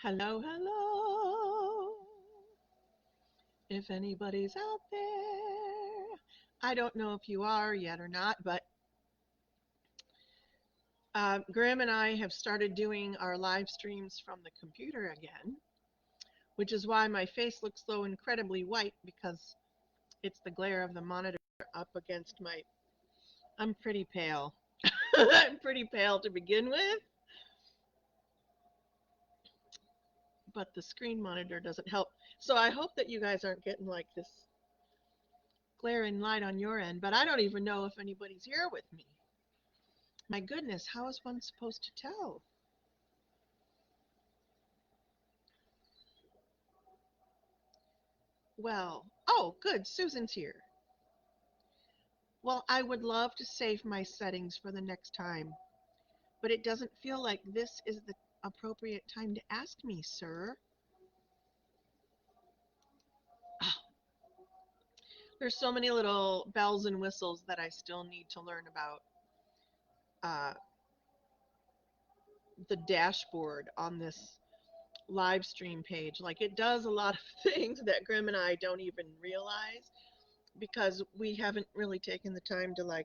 Hello, hello. If anybody's out there, I don't know if you are yet or not, but Grymm and I have started doing our live streams from the computer again, which is why my face looks so incredibly white because it's the glare of the monitor up against my. I'm pretty pale. I'm pretty pale to begin with, but the screen monitor doesn't help. So I hope that you guys aren't getting like this glaring light on your end, but I don't even know if anybody's here with me. My goodness, how is one supposed to tell? Well, oh, good, Susan's here. Well, I would love to save my settings for the next time, but it doesn't feel like this is the appropriate time to ask me, sir. Ah, there's so many little bells and whistles that I still need to learn about uh, the dashboard on this live stream page. Like it does a lot of things that Grymm and I don't even realize because we haven't really taken the time to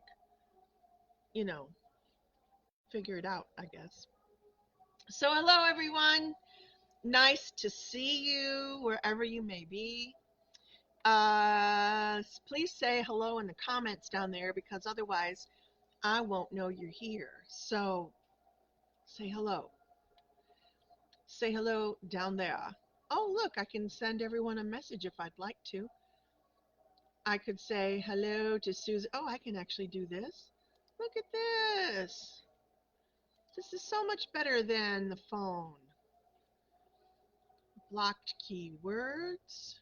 you know, figure it out, I guess. So hello everyone. Nice to see you wherever you may be. Please say hello in the comments down there because otherwise I won't know you're here. So say hello. Say hello down there. Oh, look, I can send everyone a message if I'd like to. I could say hello to Susan. Oh, I can actually do this. Look at this. This is so much better than the phone. Blocked keywords,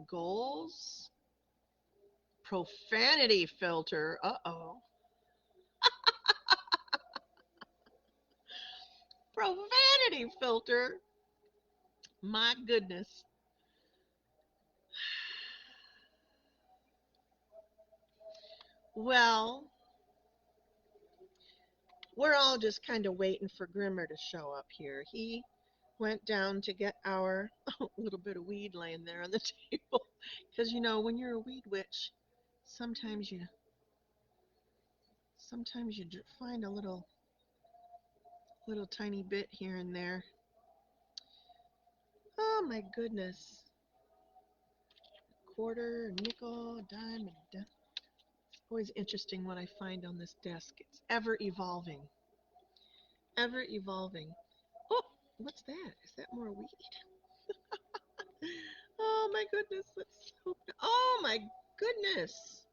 goals, profanity filter. Uh-oh. Profanity filter. My goodness. Well, we're all just kind of waiting for Grimmer to show up here. He went down to get our little bit of weed laying there on the table. Because you know, when you're a weed witch, sometimes you sometimes you find a little tiny bit here and there. Oh my goodness. Quarter, nickel, dime, and always interesting what I find on this desk. It's ever evolving. Ever evolving. Oh, what's that? Is that more weed? Oh my goodness. Oh my goodness.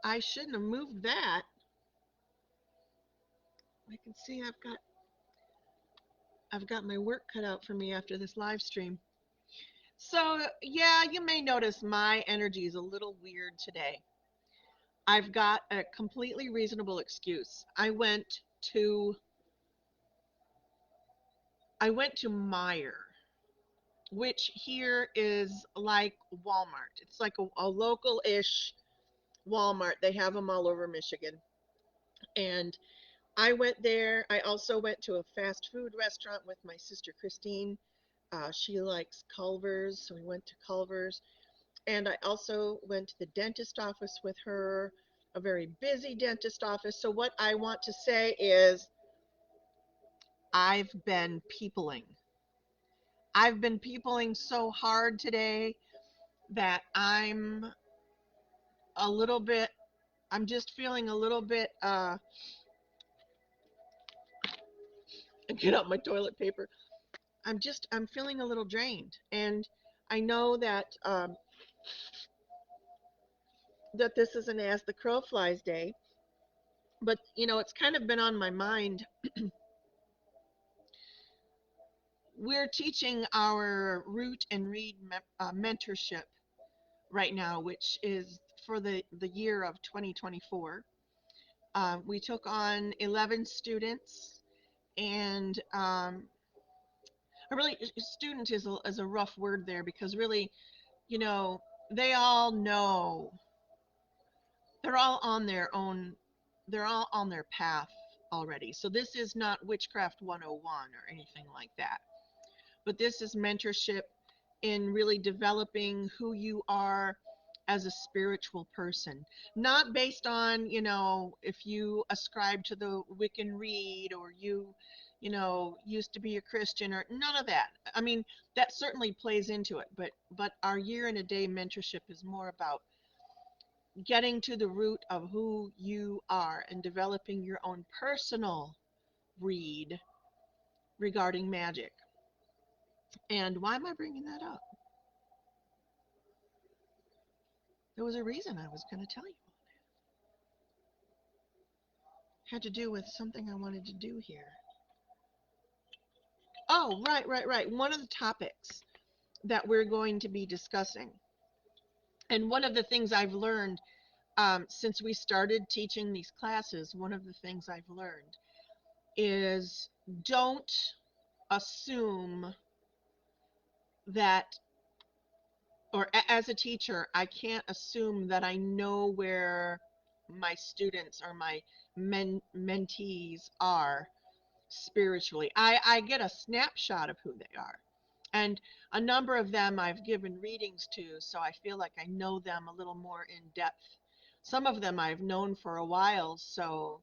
I shouldn't have moved that. I can see I've got my work cut out for me after this live stream. So, yeah, you may notice my energy is a little weird today. I've got a completely reasonable excuse. To I went to Meyer, which here is like Walmart. It's like a local-ish Walmart. They have them all over Michigan. And I went there. I also went to a fast food restaurant with my sister Christine. She likes Culver's, so we went to Culver's. And I also went to the dentist office with her, a very busy dentist office. So, what I want to say is, I've been peopling. I've been peopling so hard today that a little bit, I'm just feeling a little bit, get out my toilet paper. I'm feeling a little drained. And I know that this is an As the Crow Flies Day, but it's kind of been on my mind. We're teaching our Root and Read mentorship right now, which is for the year of 2024. We took on 11 students, and really, student is a rough word there because really, you know, they all know they're all on their own, they're all on their path. already. So this is not Witchcraft 101 or anything like that. But this is mentorship in really developing who you are as a spiritual person, not based on, if you ascribe to the Wiccan Rede, or used to be a Christian, or none of that. I mean, that certainly plays into it, but our year and a day mentorship is more about getting to the root of who you are and developing your own personal read regarding magic. And why am I bringing that up? There was a reason I was going to tell you. It had to do with something I wanted to do here. Oh, right, right, right. One of the topics that we're going to be discussing, and one of the things I've learned since we started teaching these classes, one of the things I've learned is don't assume that, or as a teacher, I can't assume that I know where my students or my mentees are spiritually. I get a snapshot of who they are. And a number of them I've given readings to, so I feel like I know them a little more in depth. Some of them I've known for a while, so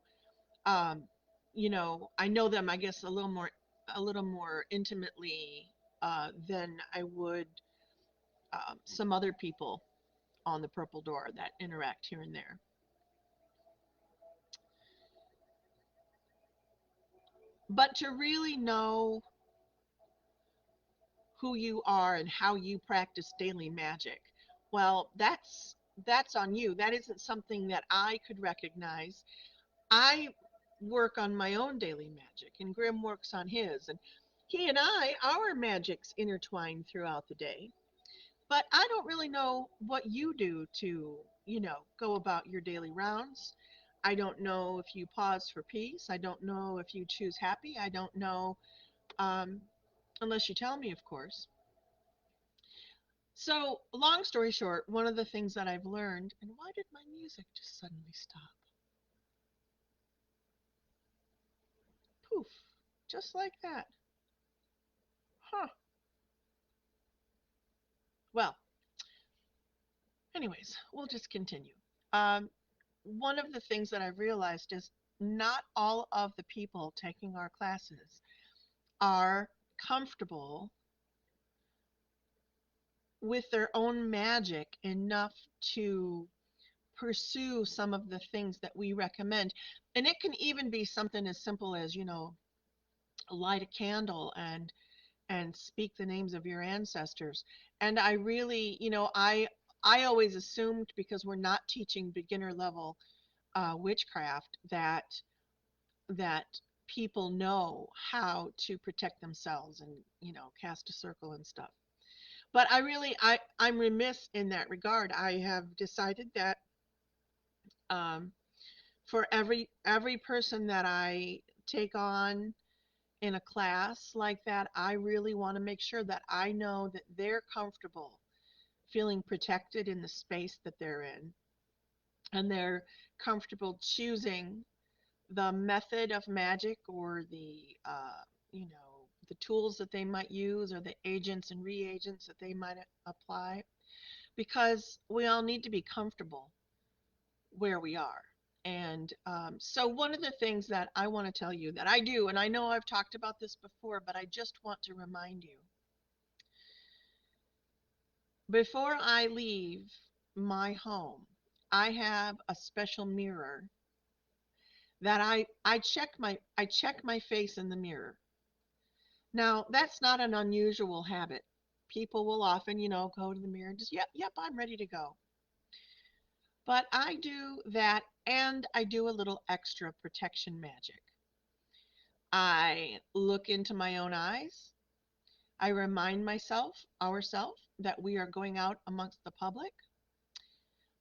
um, I know them, I guess, a little more intimately than I would some other people on the Purple Door that interact here and there. But to really know who you are and how you practice daily magic, well, that's on you. That isn't something that I could recognize. I work on my own daily magic, and Grymm works on his, and he and our magics intertwine throughout the day. But I don't really know what you do to, go about your daily rounds. I don't know if you pause for peace. I don't know if you choose happy. I don't know, um, unless you tell me, of course. So, long story short, one of the things that I've learned, and why did my music just suddenly stop? Poof, just like that. Huh. Well, anyways, we'll just continue. Um, One of the things that I've realized is not all of the people taking our classes are comfortable with their own magic enough to pursue some of the things that we recommend. And it can even be something as simple as, light a candle and speak the names of your ancestors. And I really, I always assumed, because we're not teaching beginner level witchcraft, that people know how to protect themselves and, cast a circle and stuff. But I'm remiss in that regard. I have decided that um, for every person that I take on in a class like that, I really want to make sure that I know that they're comfortable feeling protected in the space that they're in, and they're comfortable choosing the method of magic, or you know, the tools that they might use, or the agents and reagents that they might apply, because we all need to be comfortable where we are. And so, one of the things that I want to tell you that I do, and I know I've talked about this before, but I just want to remind you, before I leave my home, I have a special mirror that I check my face in the mirror. Now, that's not an unusual habit. People will often, go to the mirror and just, yep, yep, I'm ready to go. But I do that, and I do a little extra protection magic. I look into my own eyes. I remind ourself, that we are going out amongst the public.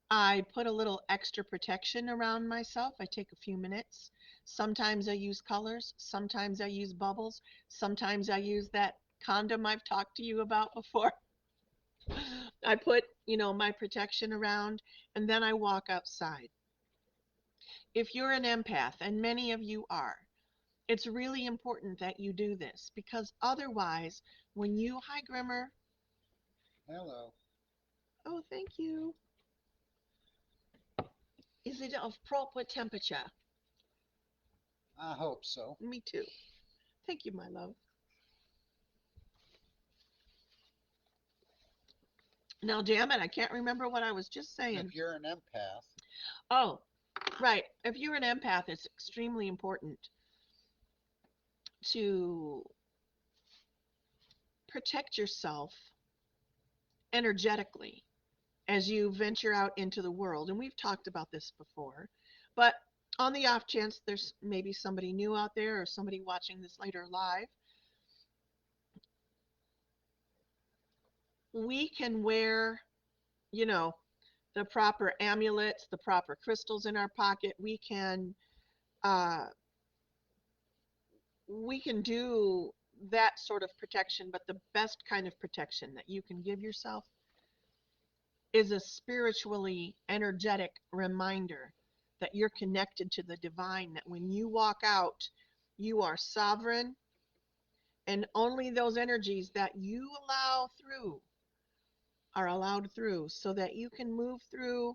I put a little extra protection around myself. I take a few minutes. Sometimes I use colors. Sometimes I use bubbles. Sometimes I use that condom I've talked to you about before. I put, my protection around, and then I walk outside. If you're an empath, and many of you are, it's really important that you do this because otherwise, when you, hi Grimmer, Hello. oh, thank you. Is it of proper temperature? I hope so. Me too. Thank you, my love. Now, damn it, I can't remember what I was just saying. If you're an empath, Oh, right. If you're an empath, it's extremely important to protect yourself energetically as you venture out into the world. And we've talked about this before, but on the off chance there's maybe somebody new out there or somebody watching this later live, we can wear, you know, the proper amulets, the proper crystals in our pocket. Uh, we can do that sort of protection, but the best kind of protection that you can give yourself is a spiritually energetic reminder that you're connected to the divine, that when you walk out, you are sovereign, and only those energies that you allow through are allowed through, so that you can move through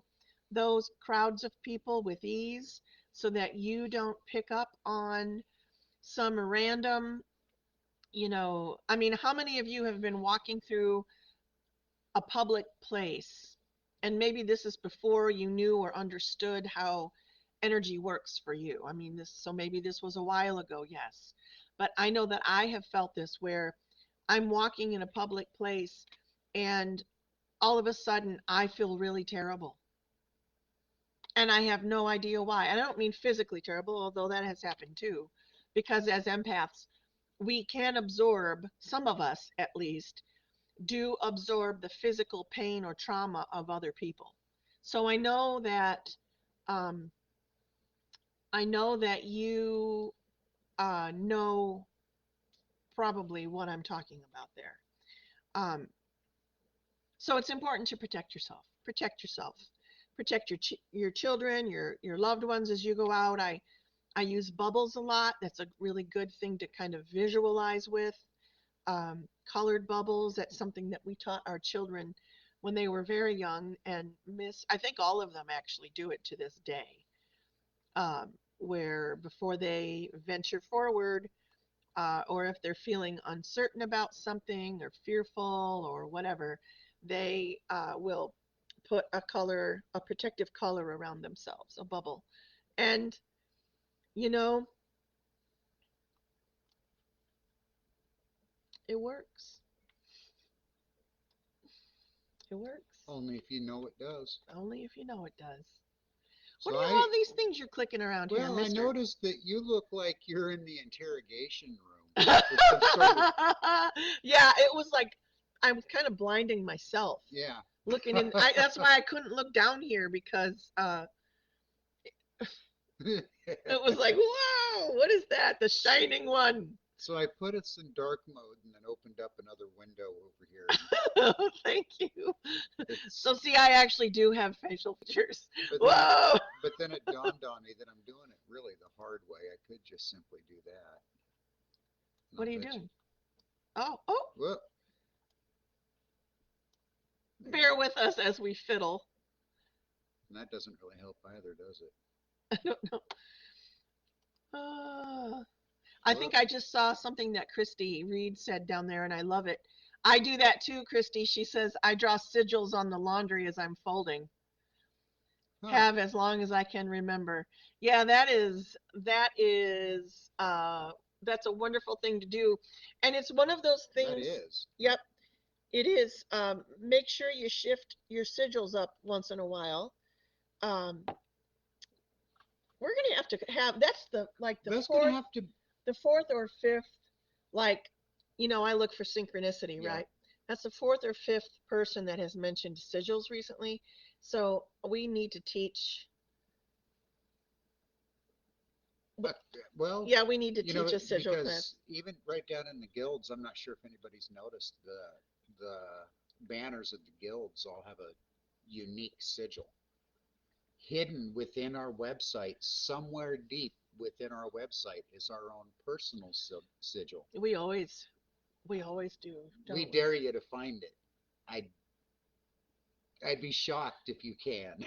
those crowds of people with ease, so that you don't pick up on some random, I mean, how many of you have been walking through a public place, and maybe this is before you knew or understood how energy works for you? I mean, so maybe this was a while ago, yes. But I know that I have felt this where I'm walking in a public place and all of a sudden I feel really terrible. And I have no idea why. I don't mean physically terrible, although that has happened too. Because as empaths, we can absorb, some of us at least, do absorb the physical pain or trauma of other people. So um, I know that you know probably what I'm talking about there. Um, so it's important to protect yourself. Protect yourself. Protect your children, your loved ones as you go out. I use bubbles a lot. That's a really good thing to kind of visualize with. Colored bubbles. That's something that we taught our children when they were very young, and I think all of them actually do it to this day, where before they venture forward, or if they're feeling uncertain about something or fearful or whatever, they will put a protective color around themselves, a bubble. And, you know, it works. It works. only if you know it does. Only if you know it does. What So are all these things you're clicking around here, I mister? noticed that you look like you're in the interrogation room with some sort of, Yeah, it was like I'm kind of blinding myself yeah. looking in. That's why I couldn't look down here because it was like, whoa, what is that? The shining one. So I put us in dark mode and then opened up another window over here. Thank you. It's So see, I actually do have facial features. but then it Whoa. but then it dawned on me that I'm doing it really the hard way. I could just simply do that. And What I'll are you bet you. doing? Oh, Whoop. bear with us as we fiddle. And that doesn't really help either, does it? I don't know. Uh, I Whoop. think I just saw something that Christy Reed said down there, and I love it. I do that too, Christy. She says, I draw sigils on the laundry as I'm folding. Huh. Have as long as I can remember. Yeah, that's a wonderful thing to do. And it's one of those That things, is. yep, it is. Make sure you shift your sigils up once in a while. Um, we're gonna have to have that's the like That's gonna have to. the fourth or fifth, like, I look for synchronicity, Yeah. right? That's the fourth or fifth person that has mentioned sigils recently. So we need to teach. Uh, well, Yeah, we need to teach a sigil class. because even right down in the guilds, I'm not sure if anybody's noticed the banners of the guilds all have a unique sigil. hidden within our website, somewhere deep within our website, is our own personal sigil. We always we always do, We don't we? dare you to find it. I'd I'd be shocked if you can.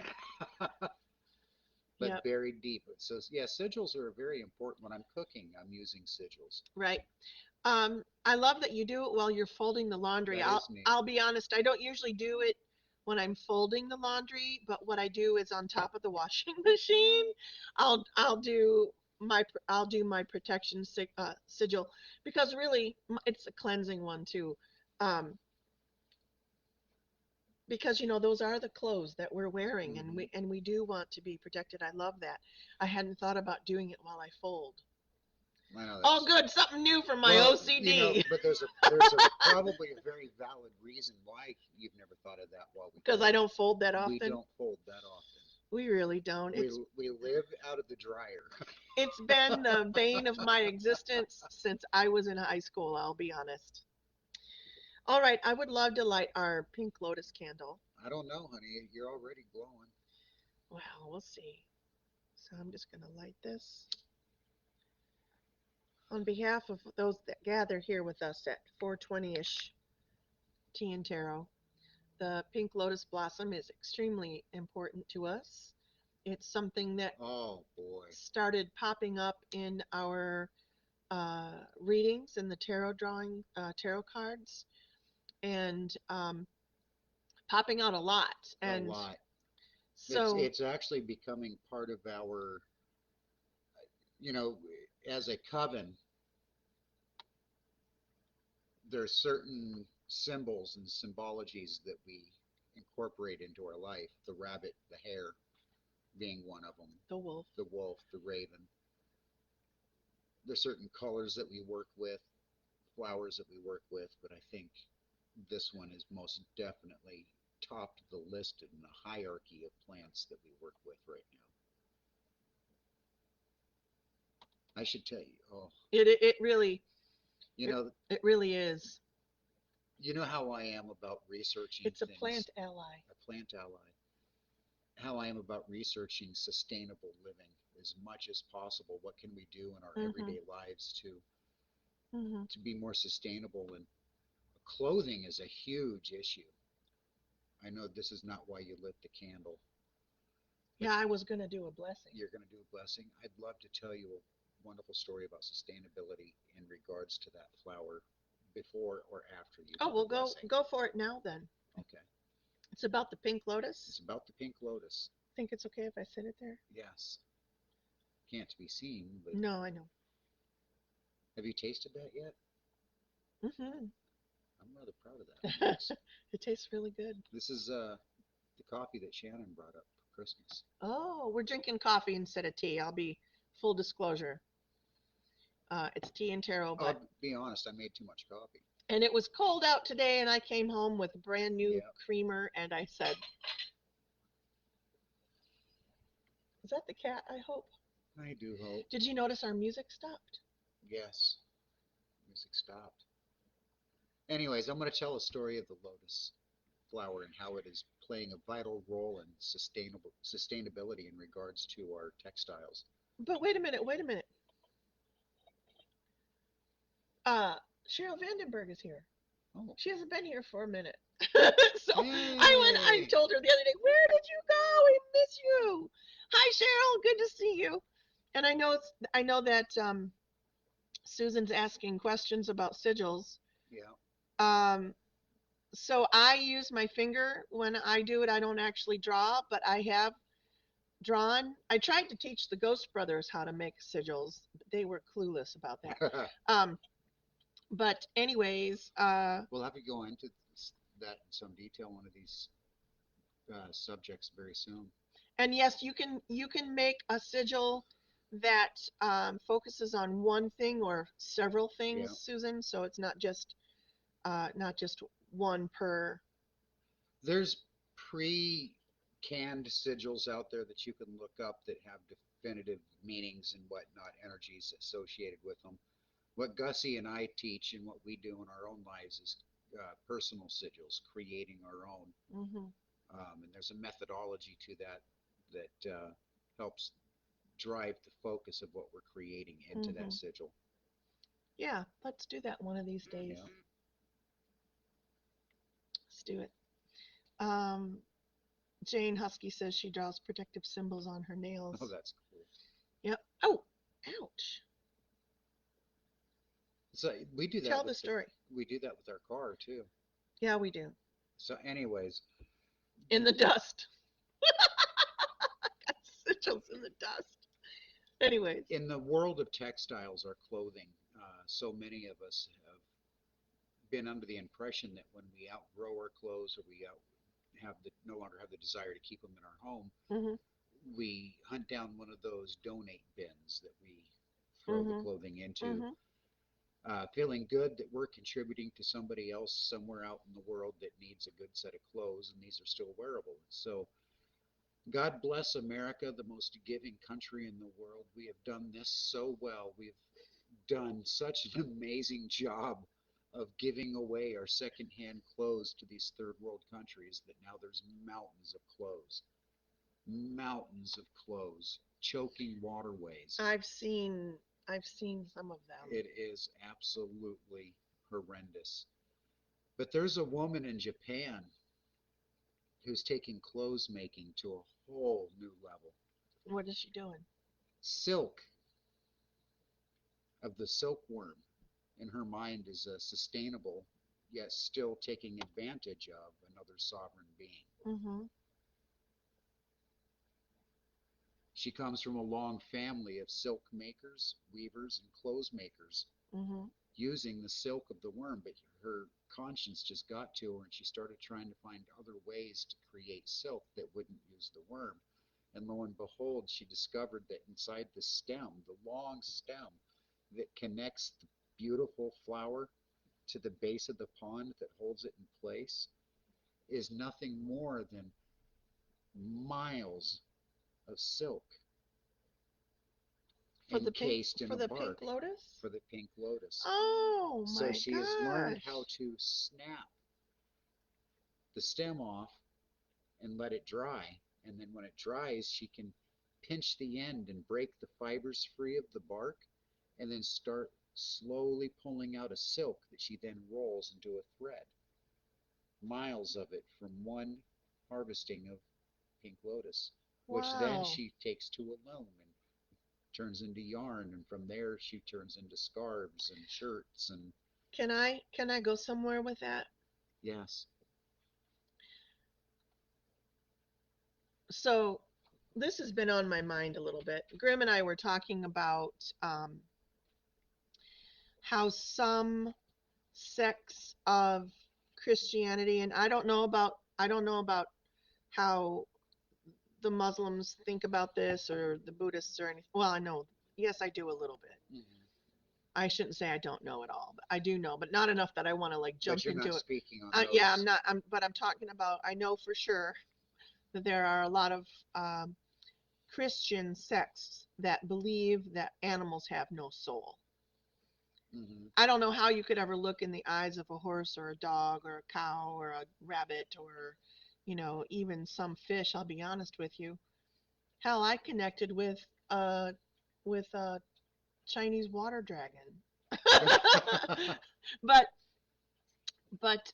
But Yep, buried deep. So yeah, sigils are very important. When I'm cooking, I'm using sigils. right. I love that you do it while you're folding the laundry. That I'll is neat. I'll be honest, I don't usually do it when I'm folding the laundry, but what I do is on top of the washing machine, I'll do my protection sigil because really it's a cleansing one too. Um, because those are the clothes that we're wearing, and Mm-hmm. we do want to be protected. I love that. I hadn't thought about doing it while I fold. I know Oh, that's good, something new for my well, OCD. but there's a probably a very valid reason why you've never thought of that while we Because I fold. don't fold that We often. don't fold that often. We really don't. We live out of the dryer. It's been the bane of my existence since I was in high school, I'll be honest. All right, I would love to light our pink lotus candle. I don't know, honey. You're already glowing. Well, we'll see. So I'm just going to light this on behalf of those that gather here with us at 420-ish Tea and Tarot. The pink lotus blossom is extremely important to us. It's something that Oh boy. started popping up in our readings in the tarot cards, and popping out a lot. A And lot. so, It's actually becoming part of our, you know, as a coven, there's certain symbols and symbologies that we incorporate into our life. The rabbit, the hare being one of them, the wolf. the wolf, the raven. There's certain colors that we work with, flowers that we work with, but I think this one is most definitely top of the list in the hierarchy of plants that we work with right now. I should tell you, oh, It really you it, know, it really is. you know how I am about researching It's a things, plant ally. a plant ally, how I am about researching sustainable living as much as possible. What can we do in our Mhm. everyday lives Mhm. to be more sustainable? And clothing is a huge issue. I know this is not why you lit the candle, but Yeah, I was gonna do a blessing. you're going to do a blessing. I'd love to tell you a wonderful story about sustainability in regards to that flower before or after you Oh, do the well, blessing. go for it now then. Okay. It's about the pink It's lotus. about the pink lotus. Think it's okay if I sit it there? Yes. Can't be seen, but No, I know. have you tasted that yet? Mhm. I'm rather proud of that. Thanks. It tastes really good. This is the coffee that Shannon brought up for Christmas. Oh, we're drinking coffee instead of tea. I'll be full disclosure. It's tea and taro, but I'll be honest, I made too much coffee. and it was cold out today, and I came home with a brand new Yeah, creamer, and I said, "Is that the cat? I hope." I do hope. Did you notice our music stopped? Yes, music stopped. Anyways, I'm going to tell a story of the lotus flower and how it is playing a vital role in sustainability in regards to our textiles. But wait a minute, wait a minute. Uh, Cheryl Vandenberg is here. Oh, She hasn't been here for a minute. So I hey! told her the other day, "Where did you go? We miss you." Hi, Cheryl. Good to see you. And I know that Susan's asking questions about sigils. Yeah. Um, so I use my finger when I do it. I don't actually draw, but I have drawn. I tried to teach the Ghost Brothers how to make sigils, but they were clueless about that. Um, but anyways, We'll have to go into that in some detail one of these subjects very soon. and yes, you can make a sigil that focuses on one thing or several things, Yeah. Susan. So it's not just one per. There's pre-canned sigils out there that you can look up that have definitive meanings and whatnot, energies associated with them. What Gussy and I teach and what we do in our own lives is personal sigils, creating our own. Hmm. And there's a methodology to that that helps drive the focus of what we're creating into that Mhm. sigil. Yeah, let's do that one of these days. Yeah. Let's do it. Um, Jane Husky says she draws protective symbols on her Oh, nails. that's cool. Yep. Oh, ouch. So we do that Tell with the story. our car too. Yeah, we do. So, anyways, In the dust. Sigils in the dust. Anyways. in the world of textiles or clothing, so many of us have been under the impression that when we outgrow our clothes or we no longer have the desire to keep them in our home, Mhm. we hunt down one of those donate bins that we throw the Mhm. clothing into, Mhm. feeling good that we're contributing to somebody else somewhere out in the world that needs a good set of clothes, and these are still wearable. So, God bless America, the most giving country in the world. We have done this so well. We've done such an amazing job of giving away our secondhand clothes to these third world countries that now there's mountains of clothes choking waterways. I've seen I've seen some of them. It is absolutely horrendous. But there's a woman in Japan who's taking clothes making to a whole new level. What is she doing? Silk of the silkworm in her mind is sustainable, yet still taking advantage of another sovereign being. Mhm. She comes from a long family of silk makers, weavers, and clothes makers Mhm. using the silk of the worm, but her conscience just got to her and she started trying to find other ways to create silk that wouldn't use the worm. And lo and behold, she discovered that inside the stem, the long stem that connects the beautiful flower to the base of the pond that holds it in place, is nothing more than miles of silk encased in For a the bark pink lotus? for the pink lotus. Oh So my she has learned how gosh. to snap the stem off and let it dry. And then when it dries, she can pinch the end and break the fibers free of the bark and then start slowly pulling out a silk that she then rolls into a thread. Miles of it from one harvesting of pink lotus, which then Wow. she takes to a loom and turns into yarn. And from there, she turns into scarves and shirts. And Can I go somewhere with that? yes, So this has been on my mind a little bit. Grim and I were talking about how some sects of Christianity, and I don't know about how the Muslims think about this or the Buddhists or anything. Well, I know, yes, I do a little bit. mm-hmm. I shouldn't say I don't know it all, but I do know, but not enough that I want to like But jump you're not into it. speaking on Yeah, I'm those. not. But I'm talking about. I know for sure that there are a lot of um, Christian sects that believe that animals have no soul. Mm-hmm. I don't know how you could ever look in the eyes of a horse or a dog or a cow or a rabbit or, even some fish. I'll be honest with you. Hell, I connected with a Chinese water dragon. but but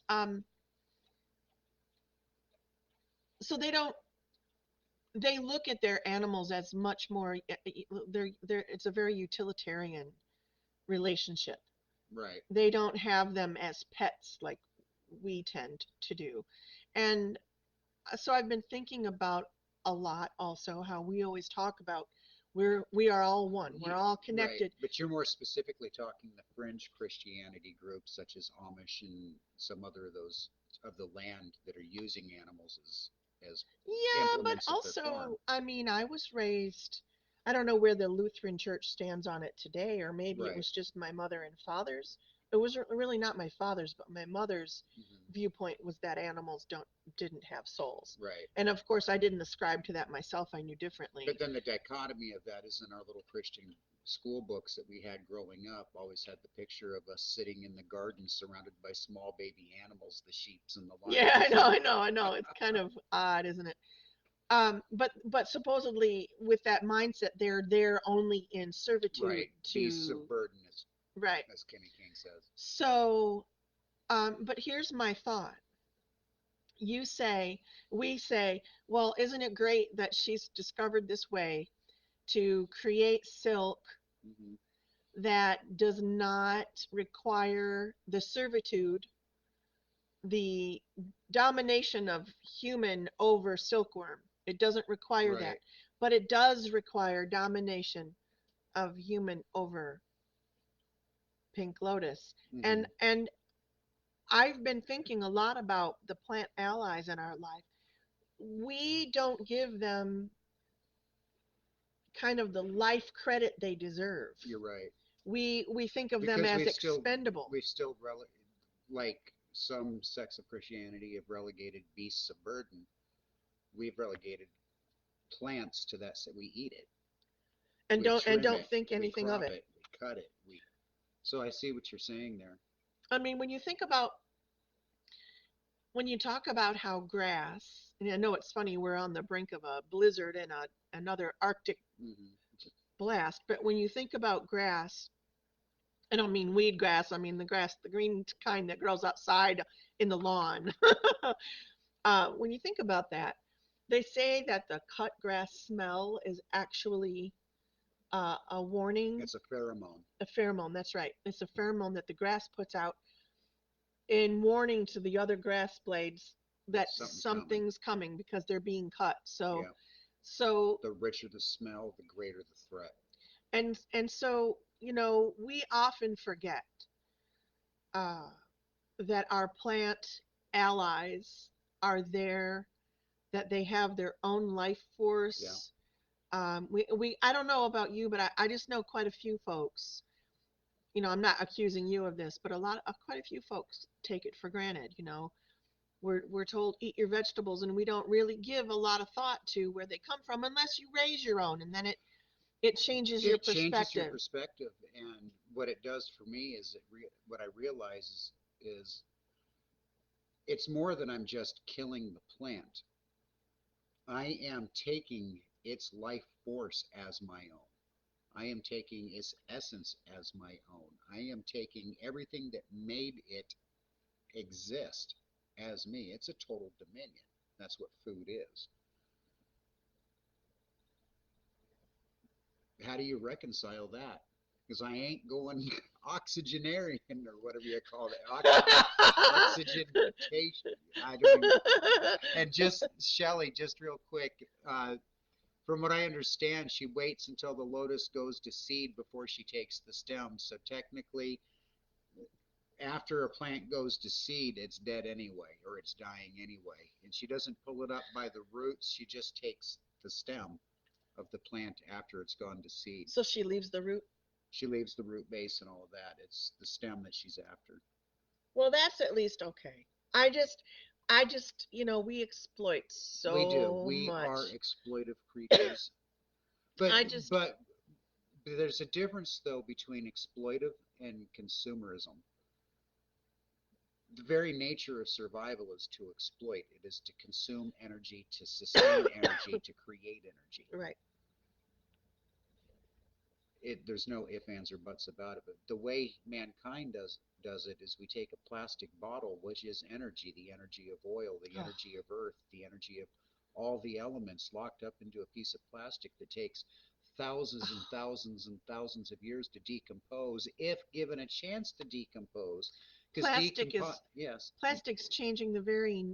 so they look at their animals as much more. They're it's a very utilitarian relationship. Right. They don't have them as pets like we tend to do. And so I've been thinking about a lot also how we always talk about we are all one. We're You, all right. connected. But you're more specifically talking the fringe Christianity groups such as Amish and some other of those of the land that are using animals as Yeah, but implements of their farm. also, I mean, I was raised, I don't know where the Lutheran Church stands on it today, or maybe it Right. was just my mother and father's. It was really not my father's, but my mother's Mm-hmm. viewpoint was that animals didn't have souls. Right. And of course, I didn't ascribe to that myself. I knew But differently. then the dichotomy of that is in our little Christian school books that we had growing up always had the picture of us sitting in the garden surrounded by small baby animals, the sheeps and the Yeah, I lions. know, I know, I know. It's kind of odd, isn't it? But supposedly with that mindset, they're there only in servitude Right. Beasts of to, burden, right. as Kenny King says. So, but here's my thought. You say, we say, well, isn't it great that she's discovered this way to create silk Hmm. that does not require the servitude, the domination of human over silkworm. It doesn't require that, Right. but it does require domination of human over pink lotus. And Hmm. I've been thinking a lot about the plant allies in our life. We don't give them kind of the life credit they deserve. You're right. We think of them Because as expendable. we've still like some sects of Christianity have relegated beasts of burden. We've relegated plants to that. So we eat it, and we trim don't it, think we anything of crop it. it, we cut it. We So I see what you're saying there. I mean, when you think about, when you talk about how grass, and I know it's funny, we're on the brink of a blizzard and another Arctic Hmm. blast, but when you think about grass, I don't mean weed grass, I mean the grass, the green kind that grows outside in the lawn. When you think about that, they say that the cut grass smell is actually a warning, It's a pheromone. a pheromone. That's right. It's a pheromone that the grass puts out in warning to the other grass blades that Something coming. something's coming because they're being cut. So, Yeah. so, The richer the smell, the greater the threat. and so, we often forget uh, that our plant allies are there, that they have their own life Yeah. force. I don't know about you, but I just know quite a few folks. I'm not accusing you of this, but quite a few folks take it for granted. We're told eat your vegetables, and we don't really give a lot of thought to where they come from unless you raise your own, and then it changes your It changes your perspective. perspective, and what it does for me is what I realize is it's more than I'm just killing the plant. I am taking its life force as my own. I am taking its essence as my own. I am taking everything that made it exist as me. It's a total dominion. That's what food is. How do you reconcile that? Because I ain't going oxygenarian or whatever you call it, oxygenation. I don't even. And just Shelly, just real quick, from what I understand, she waits until the lotus goes to seed before she takes the stem. So technically, after a plant goes to seed, it's dead anyway, or it's dying anyway. And she doesn't pull it up by the roots, she just takes the stem of the plant after it's gone to seed. So she leaves the root. She leaves the root base and all of that. It's the stem that she's after. Well, that's at least okay. We exploit We do. so We are much. exploitive creatures. But I just, but there's a difference though between exploitive and consumerism. The very nature of survival is to exploit. It is to consume energy, to sustain energy, to create energy. right. There's no ifs, ands, or buts about it. But the way mankind does it is we take a plastic bottle, which is energy, the energy of oil, the Oh, energy of earth, the energy of all the elements locked up into a piece of plastic that takes thousands and oh. thousands and thousands of years to decompose, if given a chance to decompose. Because Plastic decompose, is yes, Plastic's changing the very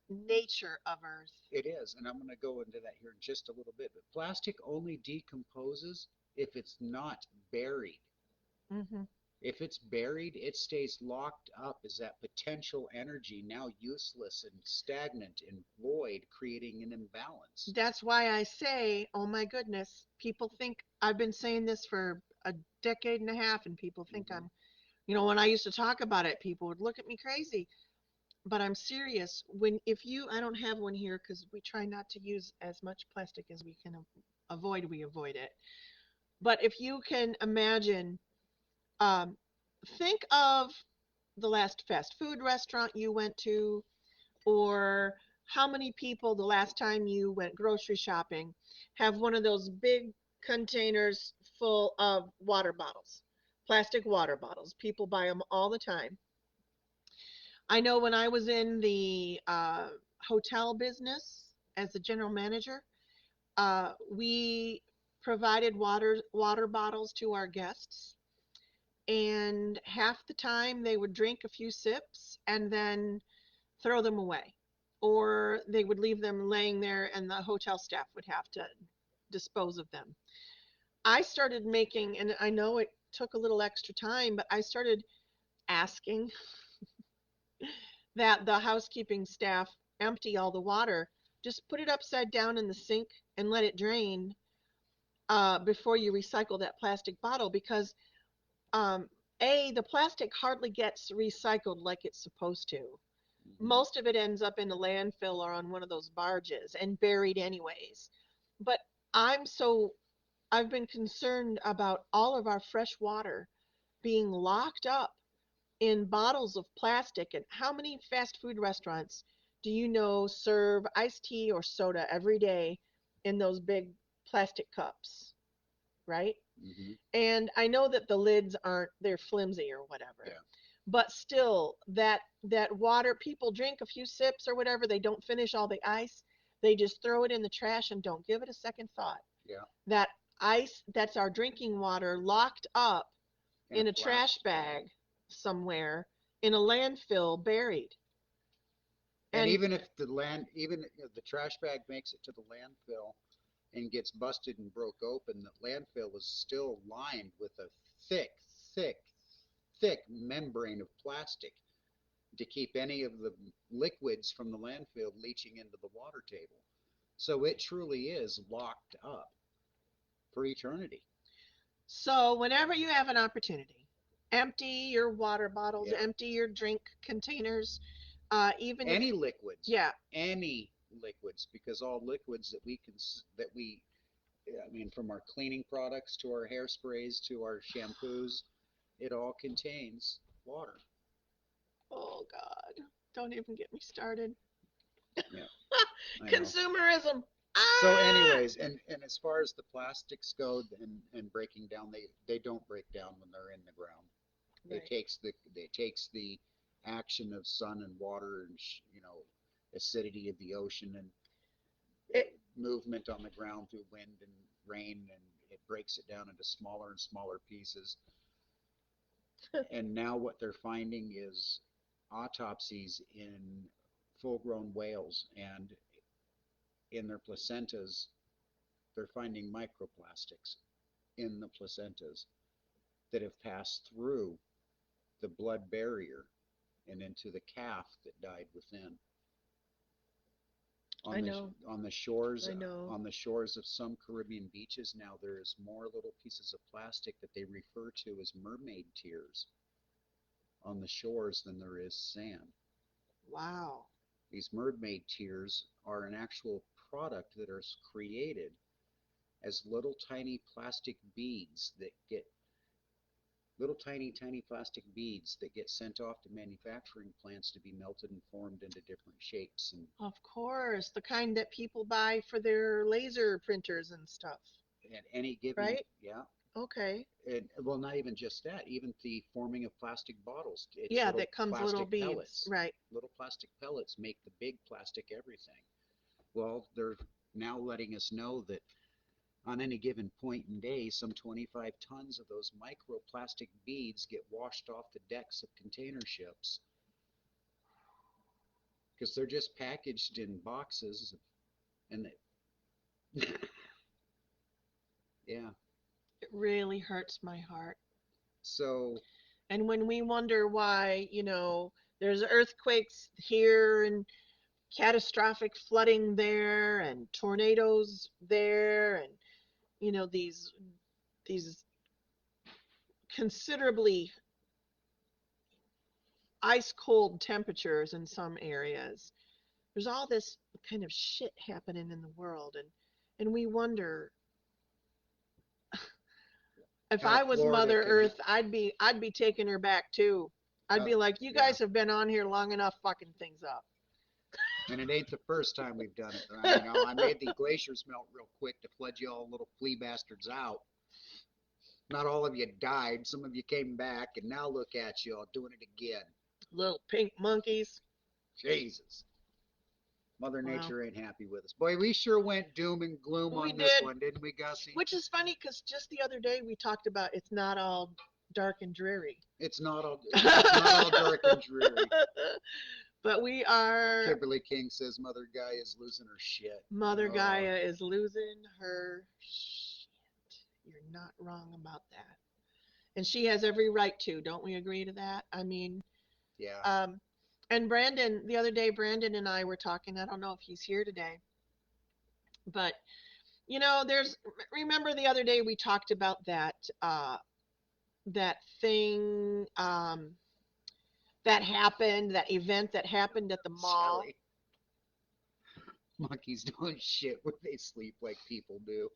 nature of Earth. it is, and I'm going to go into that here in just a little bit. But plastic only decomposes if it's not buried. Hmm. If it's buried, it stays locked up as that potential energy, now useless and stagnant and void, creating an imbalance. That's why I say, oh my goodness, people think I've been saying this for a decade and a half, and people think Hmm. when I used to talk about it, people would look at me crazy. But I'm serious. I don't have one here because we try not to use as much plastic as we can avoid, we avoid it. But if you can imagine, um, think of the last fast food restaurant you went to, or How many people, the last time you went grocery shopping, have one of those big containers full of water bottles, plastic water bottles? People buy them all the time. I know when I was in the hotel business as the general manager, we provided water bottles to our guests, and half the time they would drink a few sips and then throw them away, or they would leave them laying there, and the hotel staff would have to dispose of them. I started making, and I know it took a little extra time, but I started asking that the housekeeping staff empty all the water. Just put it upside down in the sink and let it drain before you recycle that plastic bottle, because um, the plastic hardly gets recycled like it's supposed to. Mm-hmm. Most of it ends up in a landfill or on one of those barges and buried anyways. But I'm so I've been concerned about all of our fresh water being locked up in bottles of plastic. And how many fast food restaurants do you know serve iced tea or soda every day in those big plastic cups, right? Mm-hmm. And I know that the lids aren't, they're flimsy or whatever. Yeah. But still, that water, people drink a few sips or whatever, they don't finish all the ice. They just throw it in the trash and don't give it a second thought. Yeah. That ice, that's our drinking water, locked up In a in a trash plastic bag. bag somewhere in a landfill, buried. And And even if the trash bag makes it to the landfill and gets busted and broke open, the landfill is still lined with a thick, thick, thick membrane of plastic to keep any of the liquids from the landfill leaching into the water table. So it truly is locked up for eternity. so, whenever you have an opportunity, empty your water bottles, Yeah. empty your drink containers, even if, Any liquids, yeah, any liquids, because all liquids that we can that we I mean, from our cleaning products to our hairsprays to our shampoos, it all contains water. oh God, don't even get me started. Yeah, I know. Consumerism. So, Ah, anyways, and as far as the plastics go and breaking down, they don't break down when they're in the ground. right. It takes the action of sun and water and acidity of the ocean and It, movement on the ground through wind and rain, and it breaks it down into smaller and smaller pieces. And now what they're finding is autopsies in full-grown whales, and in their placentas, they're finding microplastics in the placentas that have passed through the blood barrier and into the calf that died within. I On the know, on the shores I know. on the shores of some Caribbean beaches now, there's more little pieces of plastic that they refer to as mermaid tears on the shores than there is sand. Wow. These mermaid tears are an actual product that is created as little tiny plastic beads that get sent off to manufacturing plants to be melted and formed into different shapes and Of course, the kind that people buy for their laser printers and stuff, at any given, right? yeah. Okay. And well, not even just that, even the forming of plastic bottles, it's Yeah, that comes little beads, right? little plastic pellets make the big plastic everything. Well, they're now letting us know that on any given point in day, some 25 tons of those microplastic beads get washed off the decks of container ships because they're just packaged in boxes and they, yeah. It really hurts my heart. So And when we wonder why, there's earthquakes here and catastrophic flooding there and tornadoes there, and these considerably ice cold temperatures in some areas. There's all this kind of shit happening in the world, and we wonder, if how I was Florida Mother can Earth, I'd be taking her back too. I'd how be like, you yeah, guys have been on here long enough fucking things up. And it ain't the first time we've done it. I made the glaciers melt real quick to flood you all little flea bastards out. Not all of you died. Some of you came back, and now look at you all doing it again. Little pink monkeys. Jesus. Mother Well, Nature ain't happy with us. Boy, we sure went doom and gloom we on this did, one, didn't we, Gussie? which is funny because just the other day we talked about it's not all dark and dreary. It's not all dark and dreary. But we are. Kimberly King says Mother Gaia is losing her shit. Mother Oh, Gaia is losing her shit. You're not wrong about that. And she has every right to. Don't we agree to that? I mean, yeah. um, and Brandon, the other day, Brandon and I were talking. I don't know if he's here today, but there's. Remember the other day we talked about that thing that happened, that event that happened at the mall. Sally. Monkeys don't shit when they sleep like people do.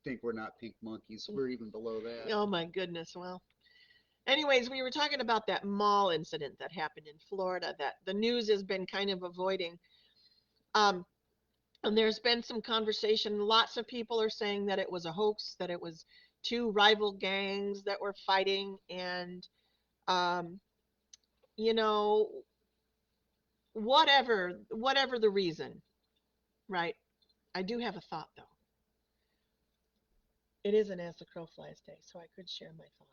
Think we're not pink monkeys. We're even below that. Oh my goodness. Well, anyways, we were talking about that mall incident that happened in Florida that the news has been kind of avoiding. Um, and there's been some conversation. Lots of people are saying that it was a hoax, that it was two rival gangs that were fighting, and um, you know, whatever the reason, right? I do have a thought though. It isn't As the Crow Flies Day, so I could share my thought.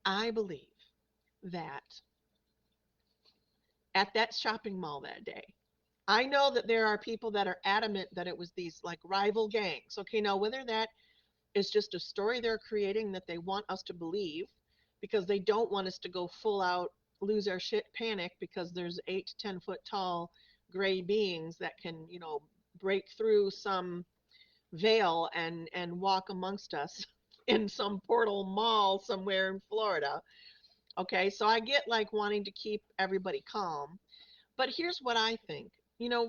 I believe that at that shopping mall that day, I know that there are people that are adamant that it was these like rival gangs. Okay, now whether that is just a story they're creating that they want us to believe because they don't want us to go full out lose our shit panic because there's 8 to 10 foot tall gray beings that can, break through some veil and walk amongst us in some portal mall somewhere in Florida. Okay, so I get like wanting to keep everybody calm. But here's what I think.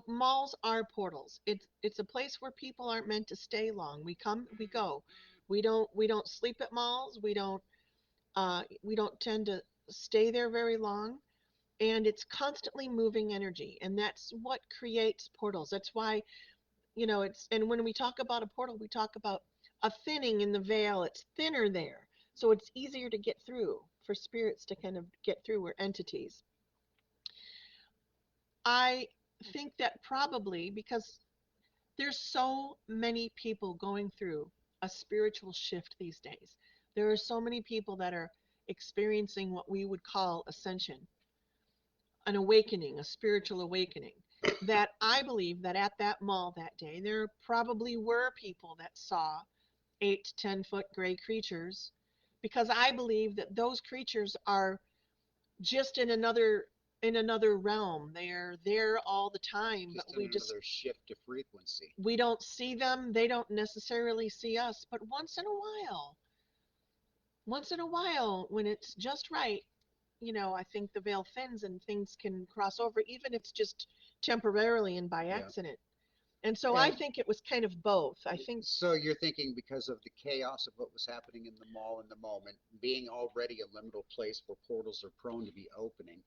Malls are portals. It's a place where people aren't meant to stay long. We come, we go. We don't sleep at malls. We don't tend to stay there very long. And it's constantly moving energy. And that's what creates portals. That's why, and when we talk about a portal, we talk about a thinning in the veil. It's thinner there. So it's easier to get through for spirits to kind of get through or entities. I think that probably because there's so many people going through a spiritual shift these days. There are so many people that are experiencing what we would call ascension, an awakening, a spiritual awakening. That I believe that at that mall that day, there probably were people that saw 8 to 10 foot gray creatures because I believe that those creatures are just in another realm. They're there all the time, but Just in another shift of frequency. we don't see them. They don't necessarily see us, but once in a while, when it's just right, I think the veil thins and things can cross over, even if it's just temporarily and by Yeah. accident. And so I And think it was kind of both. I think so you're thinking because of the chaos of what was happening in the mall in the moment, being already a liminal place where portals are prone to be opening,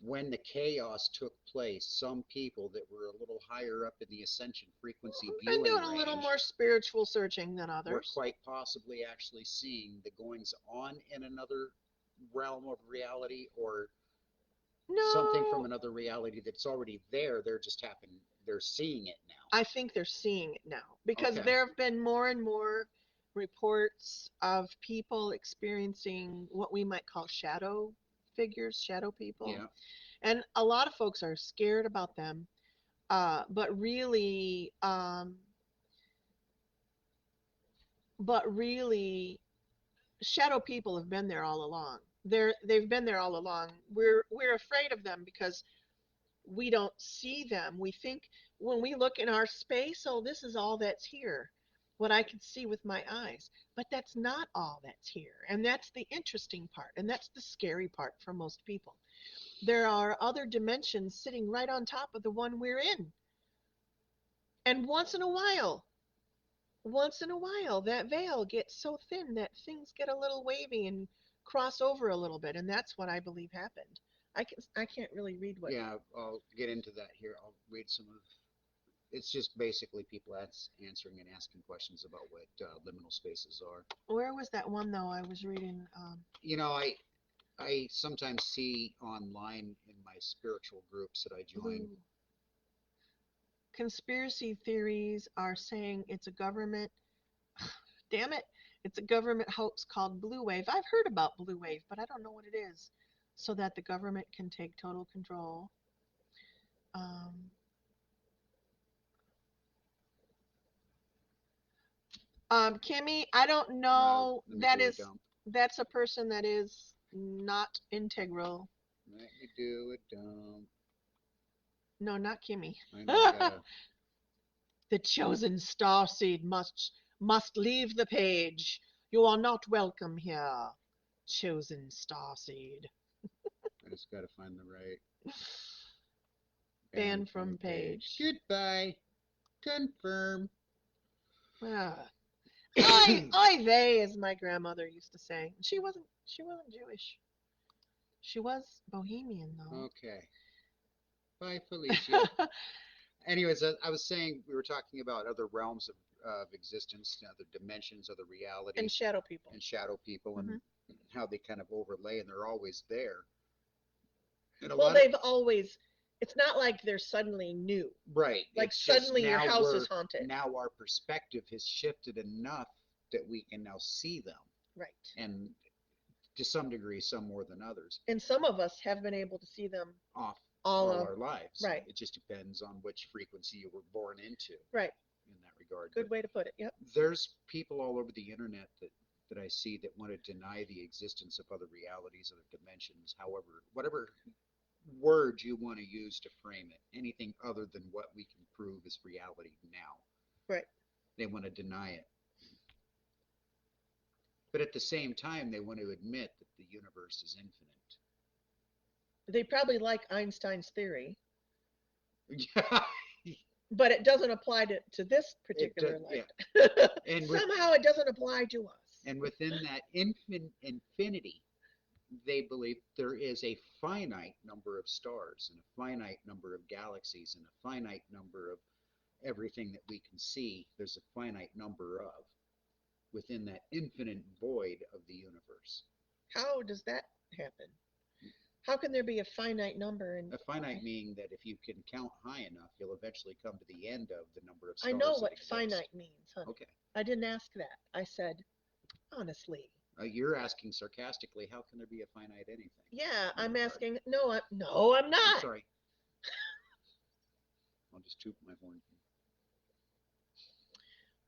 when the chaos took place, some people that were a little higher up in the ascension frequency we've been viewing doing a little range more spiritual searching than were others. quite possibly actually seeing the goings on in another realm of reality or something from No, another reality that's already there. They're seeing it I think they're seeing it now now. because Okay. there have been more and more reports of people experiencing what we might call shadow figures, shadow people. Yeah. And a lot of folks are scared about them, but really, shadow people have been there all along. They've been there all along. We're afraid of them because we don't see them. We think when we look in our space, oh, this is all that's here, what I can see with my eyes. But that's not all that's here. And that's the interesting part. And that's the scary part for most people. There are other dimensions sitting right on top of the one we're in. And once in a while, that veil gets so thin that things get a little wavy and cross over a little bit. And that's what I believe happened. I can't really read what. Yeah, I'll get into that here. I'll read some of. It's just basically people answering and asking questions about what liminal spaces are. Where was that one though? I was reading. You know, I sometimes see online in my spiritual groups that I join. Ooh. Conspiracy theories are saying it's a government. Damn it! It's a government hoax called Blue Wave. I've heard about Blue Wave, but I don't know what it is. So that the government can take total control. Um, Kimmy, I don't know. Let me do a dump. That's a person that is not integral. Let me do a dump. No, not Kimmy. I know I gotta. The chosen starseed must leave the page. You are not welcome here, chosen starseed. I just gotta find the right ban Ban from from page. page. Goodbye. Confirm. Ah. Oi vey, as my grandmother used to say. She wasn't Jewish. She was Bohemian Okay. Bye, Felicia. though. Anyways, I was saying we were talking about other realms of existence, other dimensions, other And realities, shadow people. and shadow people, and Hmm. how they kind of overlay, and they're always there. And a Well, lot of they've always. It's not like they're suddenly new. right. Like It's just suddenly your house is haunted. now our perspective has shifted enough that we can now see them, Right. and to some degree, some more than others, And some of us have been able to see them off all all of. our lives. Right. It just depends on which frequency you were born into Right. in that regard. But Good way to put it. Yep. there's people all over the internet that I see that want to deny the existence of other realities, other dimensions, however, whatever word you want to use to frame it, anything other than what we can prove is reality now. Right. They want to deny it. But at the same time, they want to admit that the universe is infinite. They probably like Einstein's theory, Yeah, but it doesn't apply to this it does. particular Yeah, life. and with Somehow it doesn't apply to us. and within that infinity, they believe there is a finite number of stars and a finite number of galaxies and a finite number of everything that we can see. There's a finite number of within that infinite void of the universe. How does that happen? How can there be a finite number? And A finite okay, meaning that if you can count high enough, you'll eventually come to the end of the number of I know stars that what exist. finite means, honey. Okay. I didn't ask that. I said honestly. You're asking sarcastically, how can there be a finite anything Yeah, in that I'm regard? asking. No, I'm I'm not. sorry. I'll just toot my horn.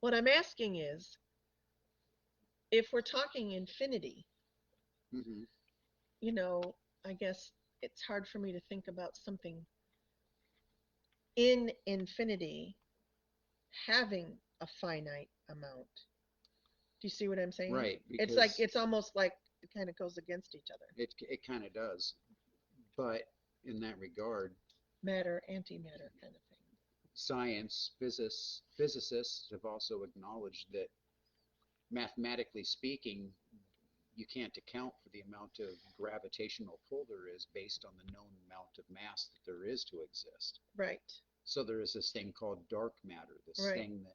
What I'm asking is, if we're talking infinity, Mm-hmm. you know, I guess it's hard for me to think about something in infinity having a finite amount. Do you see what I'm saying? Right, It's like because it's almost like it kind of goes against each other. it kind of does. But in that regard, Matter, antimatter kind of thing. physicists have also acknowledged that mathematically speaking, you can't account for the amount of gravitational pull there is based on the known amount of mass that there is to exist. Right. So there is this thing called dark matter, this Right. thing that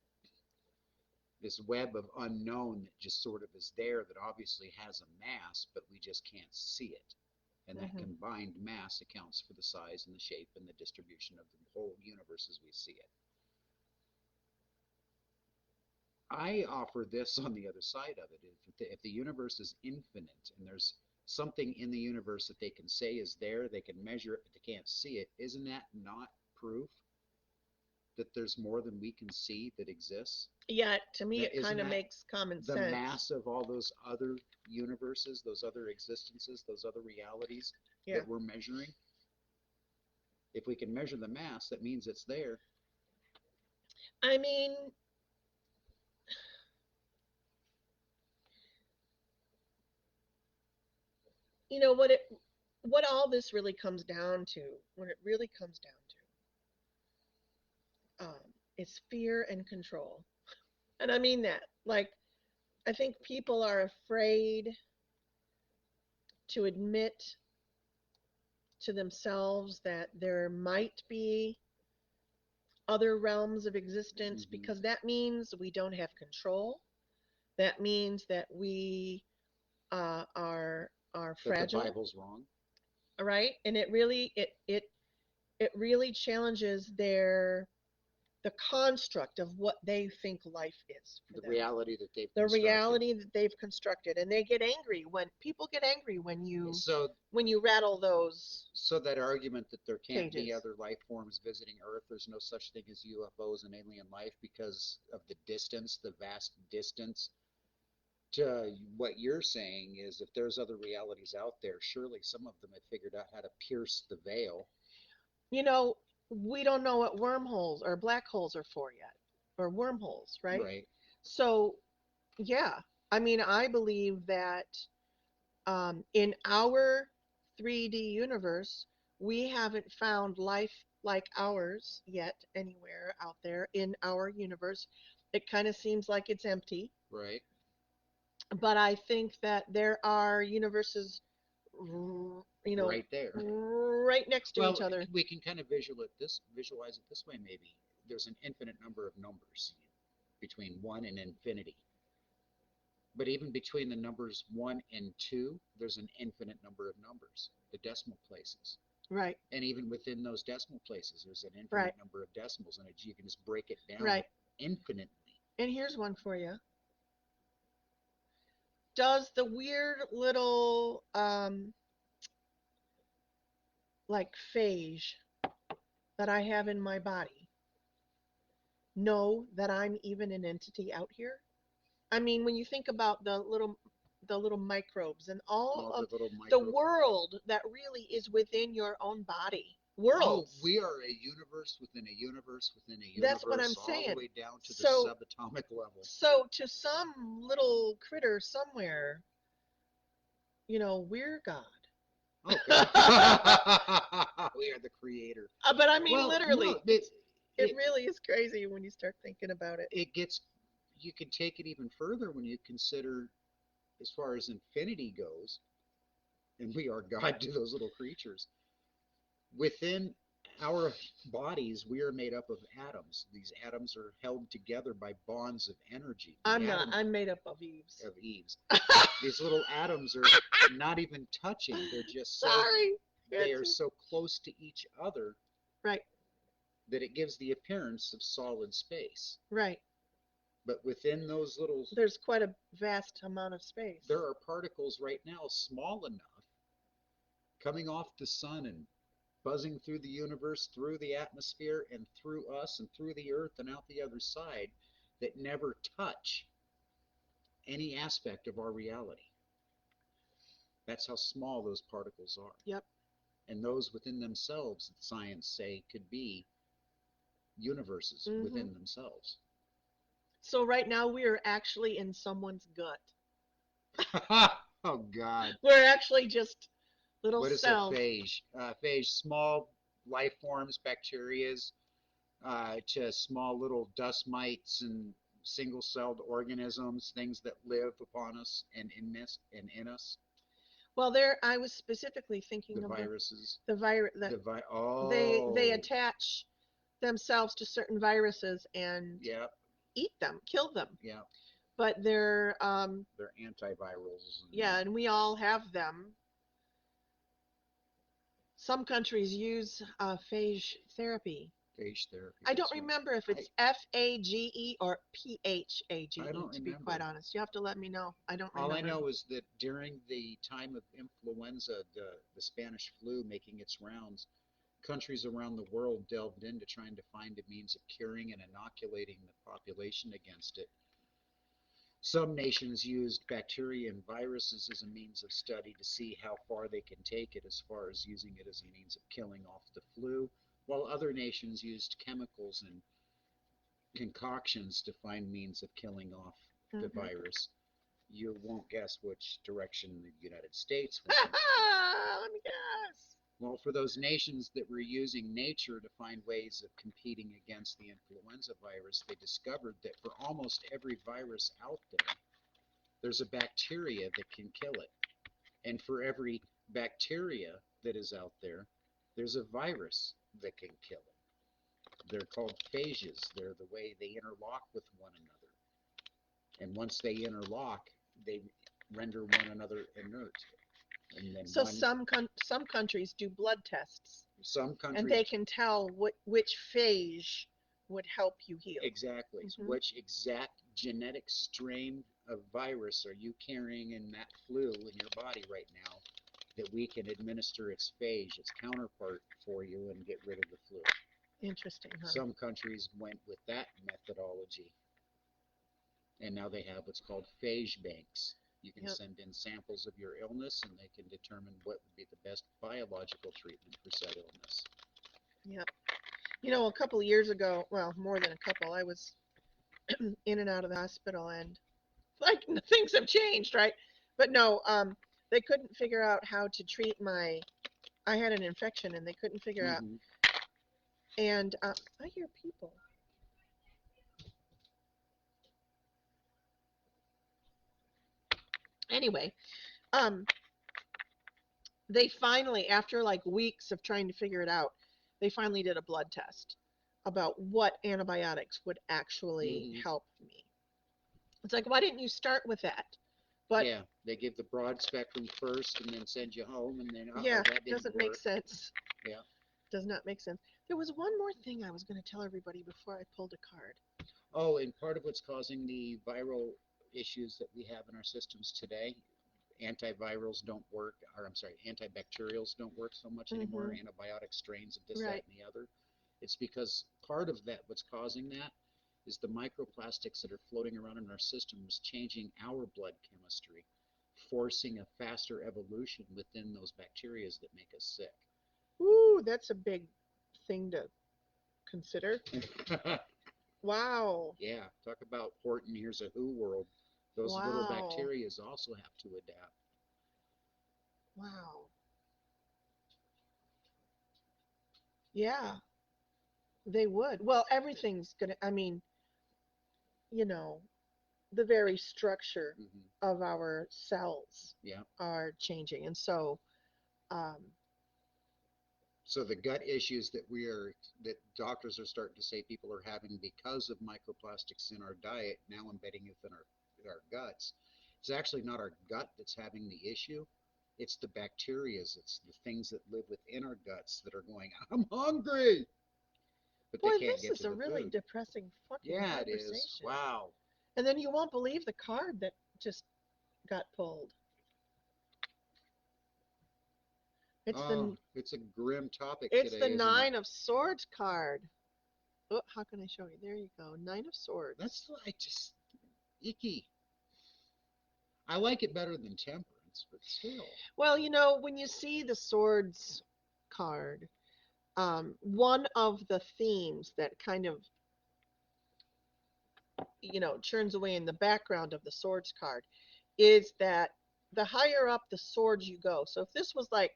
this web of unknown that just sort of is there that obviously has a mass, but we just can't see it. And that Hmm. combined mass accounts for the size and the shape and the distribution of the whole universe as we see it. I offer this on the other side of it. If the universe is infinite and there's something in the universe that they can say is there, they can measure it, but they can't see it, isn't that not proof that there's more than we can see that exists? Yeah, to me That it isn't kind of that makes common the sense. mass of all those other universes, those other existences, those other realities Yeah. that we're measuring? If we can measure the mass, that means it's there. I mean, what all this really comes down to, when it really comes down to, is fear and control. And I mean that. Like, I think people are afraid to admit to themselves that there might be other realms of existence, Hmm. because that means we don't have control. That means that we are That the fragile, Bible's wrong. right? And it really challenges the construct of what they think life is for The them, reality that they've the constructed. reality that they've constructed, and they get angry when people get angry So, when you rattle those so that argument that there can't be cages. other life forms visiting Earth, there's no such thing as UFOs and alien life because of the distance, the vast distance. To what you're saying is, if there's other realities out there, surely some of them have figured out how to pierce the veil. You know, we don't know what wormholes or black holes are for yet, or wormholes, right? Right, So, yeah, I mean, I believe that in our 3D universe, we haven't found life like ours yet anywhere out there in our universe. It kind of seems like it's empty, right, but I think that there are universes, you know, right there. right next to each Well, other. we can kind of visualize it this way, maybe. There's an infinite number of numbers between 1 and infinity. But even between the numbers 1 and 2, there's an infinite number of numbers, the decimal places. Right, And even within those decimal places, there's an right, infinite number of decimals, and you can just break it down right. infinitely. And here's one for you. Does the weird little like phage that I have in my body know that I'm even an entity out here? I mean, when you think about the little microbes and all All of the little the micro. world that really is within your own body. Oh, Worlds. we are a universe within a universe within a That's what I'm universe, all the saying. way down to the So subatomic level. so to some little critter somewhere, we're God. Okay. We are the creator. But I mean, Well, no, literally, it it really is crazy when you start thinking about it. it gets, you can take it even further when you consider as far as infinity goes, and we are God to those little creatures. Within our bodies, we are made up of atoms. These atoms are held together by bonds of energy. The I'm not. atom I'm made up of Eves. of Eves. These little atoms are not even touching. Sorry. They It's are just, so close to each other right, that it gives the appearance of solid space. right. But within those little, There's quite a vast amount of there space. are particles right now small enough coming off the sun and buzzing through the universe, through the atmosphere, and through us, and through the earth, and out the other side that never touch any aspect of our reality. That's how small those particles are. Yep. And those within themselves, science say, could be universes Hmm. within themselves. So right now we are actually in someone's gut. Oh, God. We're actually just little What is a cells. phage? Phage, small life forms, bacterias, to small little dust mites and single-celled organisms, things that live upon us and in us. Well, there I was specifically The thinking of viruses, the virus that the vi. they Oh, attach themselves to certain viruses and yeah, eat them, kill them. yeah. But they're They're antivirals and yeah, and we all have them. Some countries use phage therapy. phage therapy. I don't That's right. remember if I it's Phage or I Phage, don't to be quite remember. honest. You have to let me know. I don't All I remember. know is that during the time of influenza, the Spanish flu making its rounds, countries around the world delved into trying to find a means of curing and inoculating the population against it. Some nations used bacteria and viruses as a means of study to see how far they can take it as far as using it as a means of killing off the flu, while other nations used chemicals and concoctions to find means of killing off the Hmm. virus. You won't guess which direction the United States went. Let me guess. Well, for those nations that were using nature to find ways of competing against the influenza virus, they discovered that for almost every virus out there, there's a bacteria that can kill it. And for every bacteria that is out there, There's a virus that can kill it. They're called phages. They're the way they interlock with one another. And once they interlock, they render one another inert. And then So some countries do blood tests, some and countries, they can tell which phage would help you heal. exactly, Hmm. which exact genetic strain of virus are you carrying in that flu in your body right now that we can administer its phage, its counterpart for you and get rid of the flu. Interesting, huh? Some countries went with that methodology, and now they have what's called phage banks. You can Yep. send in samples of your illness, and they can determine what would be the best biological treatment for said illness. Yep. You know, a couple of years ago, well, more than a couple, I was in and out of the hospital, and like things have changed, right? But no, they couldn't figure out how to treat my. I had an infection, and they couldn't figure out. Mm-hmm. And I hear people. Anyway, um, they finally, after like weeks of trying to figure it out, they finally did a blood test about what antibiotics would actually Mm-hmm. help me. It's like, why didn't you start with that? But Yeah, they give the broad spectrum first and then send you home, and then, oh, yeah, that didn't doesn't make work. sense. Yeah. Does not make sense. There was one more thing I was going to tell everybody before I pulled a card. Oh, and part of what's causing the viral issues that we have in our systems today, antivirals don't work, or I'm sorry, antibacterials don't work so much anymore, Mm-hmm. antibiotic strains of this, that, Right. and the other. It's because part of that, what's causing that, is the microplastics that are floating around in our systems changing our blood chemistry, forcing a faster evolution within those bacteria that make us Ooh, that's a big thing to consider. sick. Wow. Yeah, talk about Horton, here's a Who world. Those little Wow. bacteria also have to adapt. Wow. Yeah, they would. Well, everything's going to, I mean, you know, the very structure Hmm. of our cells Yeah. are changing. And so, um, So the gut issues that doctors are starting to say people are having because of microplastics in our diet, now embedding within our guts, it's actually not our gut that's having the issue. It's the bacterias, it's the things that live within our guts that are going, I'm hungry, but boy, they can't this get is to a the really food. depressing fucking Yeah, it is. conversation. Wow. And then you won't believe the card that just got pulled. It's Oh, the it's a grim topic it's the today, isn't it? Nine of Swords card. Oh, how can I show you? There you go. Nine of Swords. That's like just icky. I like it better than temperance, but still. Well, you know, when you see the Swords card, one of the themes that kind of, churns away in the background of the Swords card is that the higher up the swords you go. So if this was like,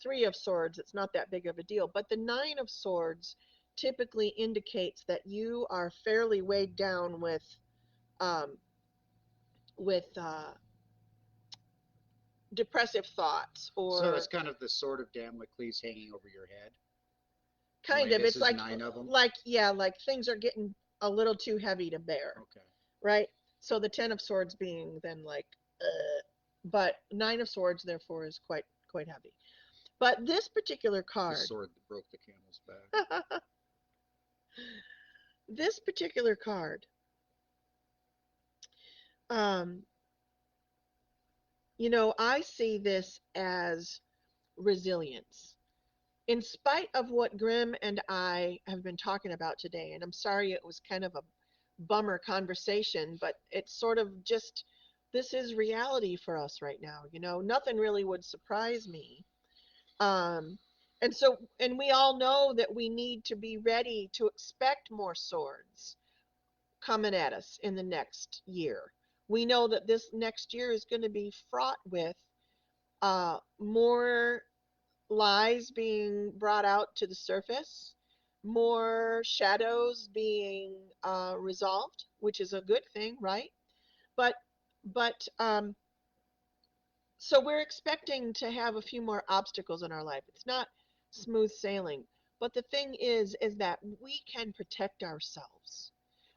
Three of Swords, it's not that big of a deal. But the Nine of Swords typically indicates that you are fairly weighed down um, with depressive thoughts, So it's or kind of the sword of Damocles hanging over your head. The kind way of, this it's is like nine of them. like yeah, like things are getting a little too heavy to bear, Okay. right? So the Ten of Swords being then like, but Nine of Swords therefore is quite heavy. But this particular The card, sword that broke the camel's back. this particular card, um, I see this as resilience. In spite of what Grymm and I have been talking about today, and I'm sorry it was kind of a bummer conversation, but it's sort of just this is reality for us right now. Nothing really would surprise me. Um, and we all know that we need to be ready to expect more swords coming at us in the next year. We know that this next year is going to be fraught with more lies being brought out to the surface, more shadows being resolved, which is a good thing, right? But but so we're expecting to have a few more obstacles in our life. It's not smooth sailing. But the thing is that we can protect ourselves.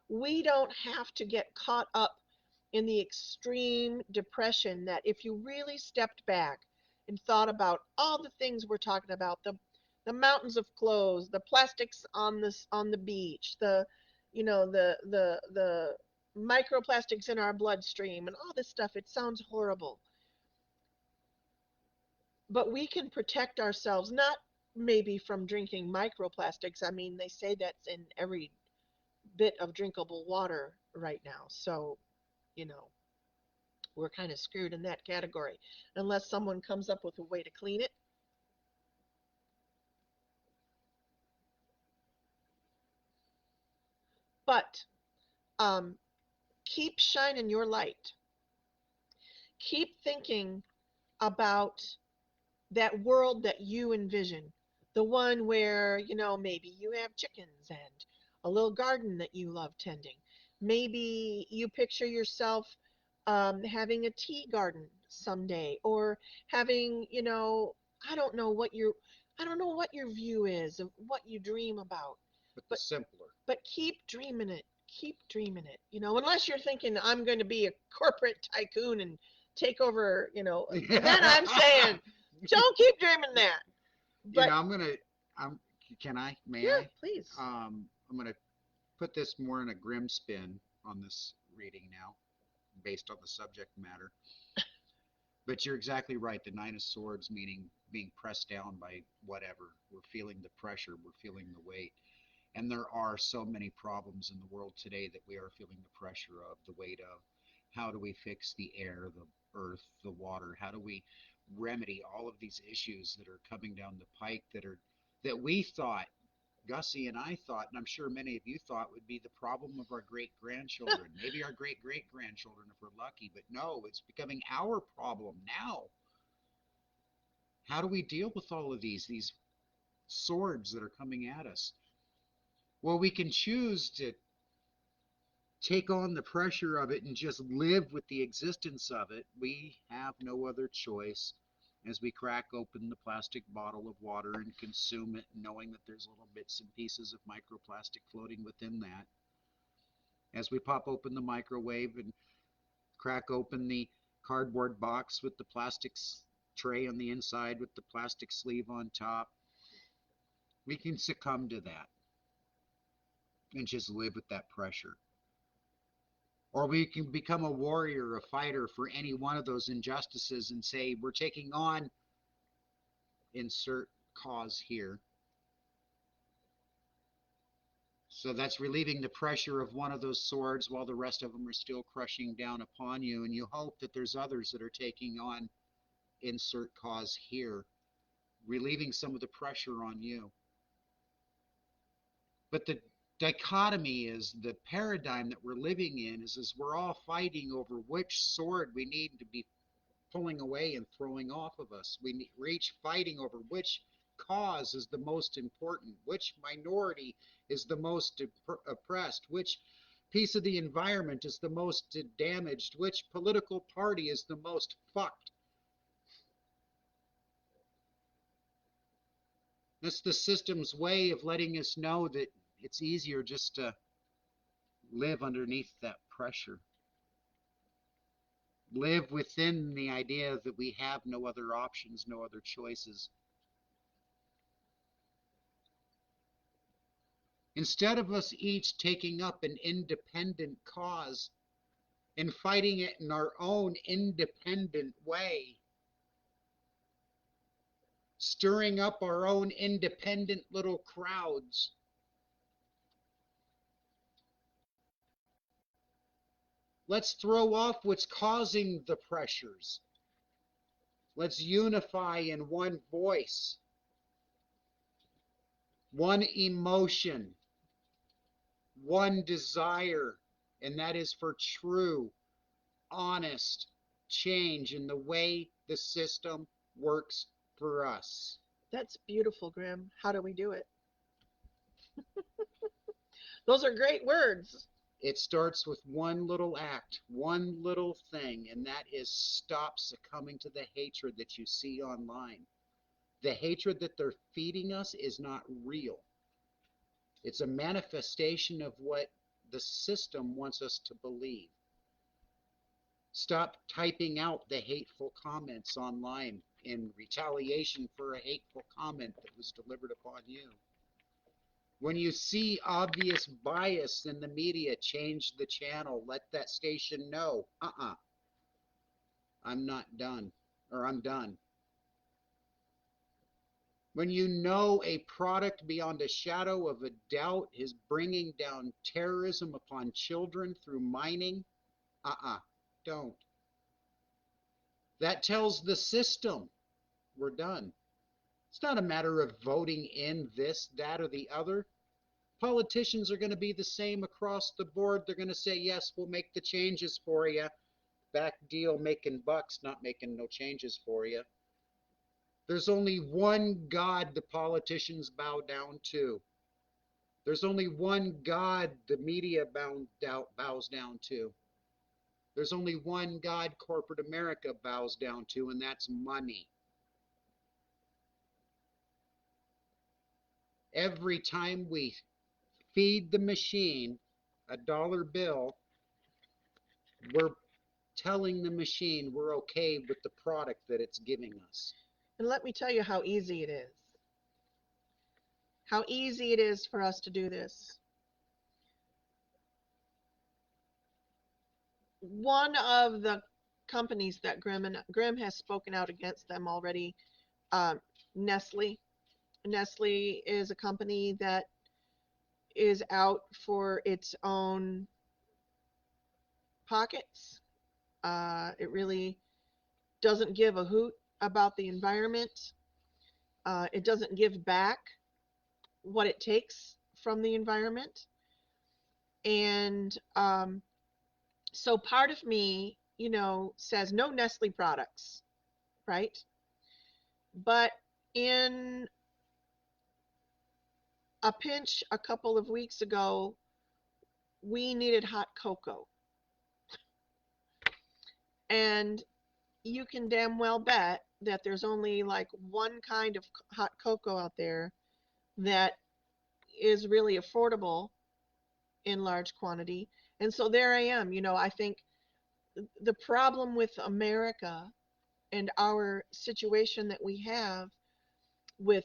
We don't have to get caught up in the extreme depression that if you really stepped back and thought about all the things we're talking about, the mountains of clothes, the plastics on the beach, the microplastics in our bloodstream and all this stuff, it sounds horrible. But we can protect ourselves, not maybe from drinking microplastics. I mean, they say that's in every bit of drinkable water right now. So, you know, we're kind of screwed in that category unless someone comes up with a way to clean it. But keep shining your light. Keep thinking about that world that you envision, the one where, maybe you have chickens and a little garden that you love tending. Maybe you picture yourself having a tea garden someday, or having, I don't know what your I don't know what your view is of what you dream about, But the but simpler. keep dreaming it. Keep dreaming it. Unless you're thinking I'm going to be a corporate tycoon and take over, then I'm saying don't keep dreaming that. You But know, I'm, can I, may yeah, I? please. I'm gonna put this more in a grim spin on this reading now, based on the subject matter. But you're exactly right. The Nine of Swords, meaning being pressed down by whatever. We're feeling the pressure, we're feeling the weight. And there are so many problems in the world today that we are feeling the pressure of, the weight of. How do we fix the air, the earth, the water? How do we remedy all of these issues that are coming down the pike that we thought, Gussie and I thought, and I'm sure many of you thought would be the problem of our great grandchildren, maybe our great great grandchildren if we're lucky, but no, it's becoming our problem now. How do we deal with all of these swords that are coming at us? Well, we can choose to take on the pressure of it and just live with the existence of it. We have no other choice as we crack open the plastic bottle of water and consume it, knowing that there's little bits and pieces of microplastic floating within that. As we pop open the microwave and crack open the cardboard box with the plastic tray on the inside with the plastic sleeve on top, we can succumb to that and just live with that pressure. Or we can become a warrior, a fighter for any one of those injustices and say, we're taking on, insert cause here. So that's relieving the pressure of one of those swords while the rest of them are still crushing down upon you. And you hope that there's others that are taking on, insert cause here, relieving some of the pressure on you. But the dichotomy is the paradigm that we're living in is we're all fighting over which sword we need to be pulling away and throwing off of us. We're each fighting over which cause is the most important, which minority is the most oppressed, which piece of the environment is the most damaged, which political party is the most fucked. That's the system's way of letting us know that it's easier just to live underneath that pressure. Live within the idea that we have no other options, no other choices. Instead of us each taking up an independent cause and fighting it in our own independent way, stirring up our own independent little crowds, let's throw off what's causing the pressures. Let's unify in one voice, one emotion, one desire, and that is for true, honest change in the way the system works for us. That's beautiful, Grim. How do we do it? Those are great words. It starts with one little act, one little thing, and that is stop succumbing to the hatred that you see online. The hatred that they're feeding us is not real. It's a manifestation of what the system wants us to believe. Stop typing out the hateful comments online in retaliation for a hateful comment that was delivered upon you. When you see obvious bias in the media, change the channel. Let that station know. I'm not done, or I'm done. When you know a product beyond a shadow of a doubt is bringing down terrorism upon children through mining, don't. That tells the system we're done. It's not a matter of voting in this, that, or the other. Politicians are going to be the same across the board. They're going to say, yes, we'll make the changes for you. Back deal, making bucks, not making no changes for you. There's only one God the politicians bow down to. There's only one God the media bows down to. There's only one God corporate America bows down to, and that's money. Every time we feed the machine a dollar bill, we're telling the machine we're okay with the product that it's giving us. And let me tell you how easy it is. How easy it is for us to do this. One of the companies that Grymm has spoken out against them already, um, Nestle. Nestle is a company that is out for its own pockets. It really doesn't give a hoot about the environment. It doesn't give back what it takes from the environment. And so part of me, says no Nestle products, right? But in a pinch a couple of weeks ago, we needed hot cocoa. And you can damn well bet that there's only like one kind of hot cocoa out there that is really affordable in large quantity. And so there I am. I think the problem with America and our situation that we have with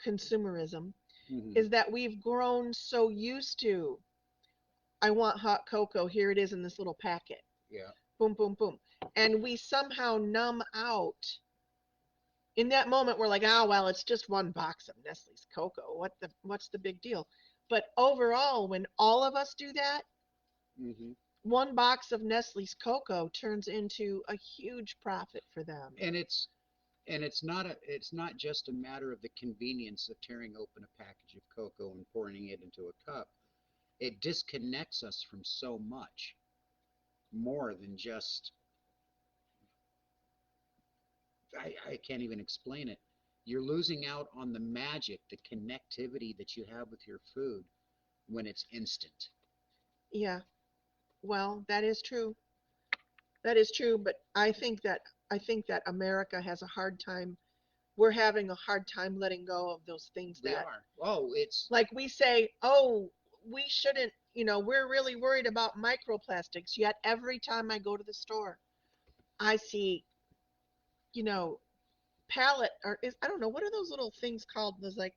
consumerism Mm-hmm. is that we've grown so used to, I want hot cocoa, here it is in this little packet. Yeah. Boom, boom, boom. And we somehow numb out. In that moment, we're like, well, it's just one box of Nestle's cocoa. What's the big deal? But overall, when all of us do that, Mm-hmm. one box of Nestle's cocoa turns into a huge profit for them. And it's not just a matter of the convenience of tearing open a package of cocoa and pouring it into a cup. It disconnects us from so much more than just I can't even explain it. You're losing out on the magic, the connectivity that you have with your food when it's instant. Yeah, well, that is true. That is true, but I think that America has a hard time. We're having a hard time letting go of those things We that, are. Oh, it's like, we say, oh, we shouldn't, we're really worried about microplastics, yet every time I go to the store, I see, you know, pallet, or I don't know, what are those little things called? There's like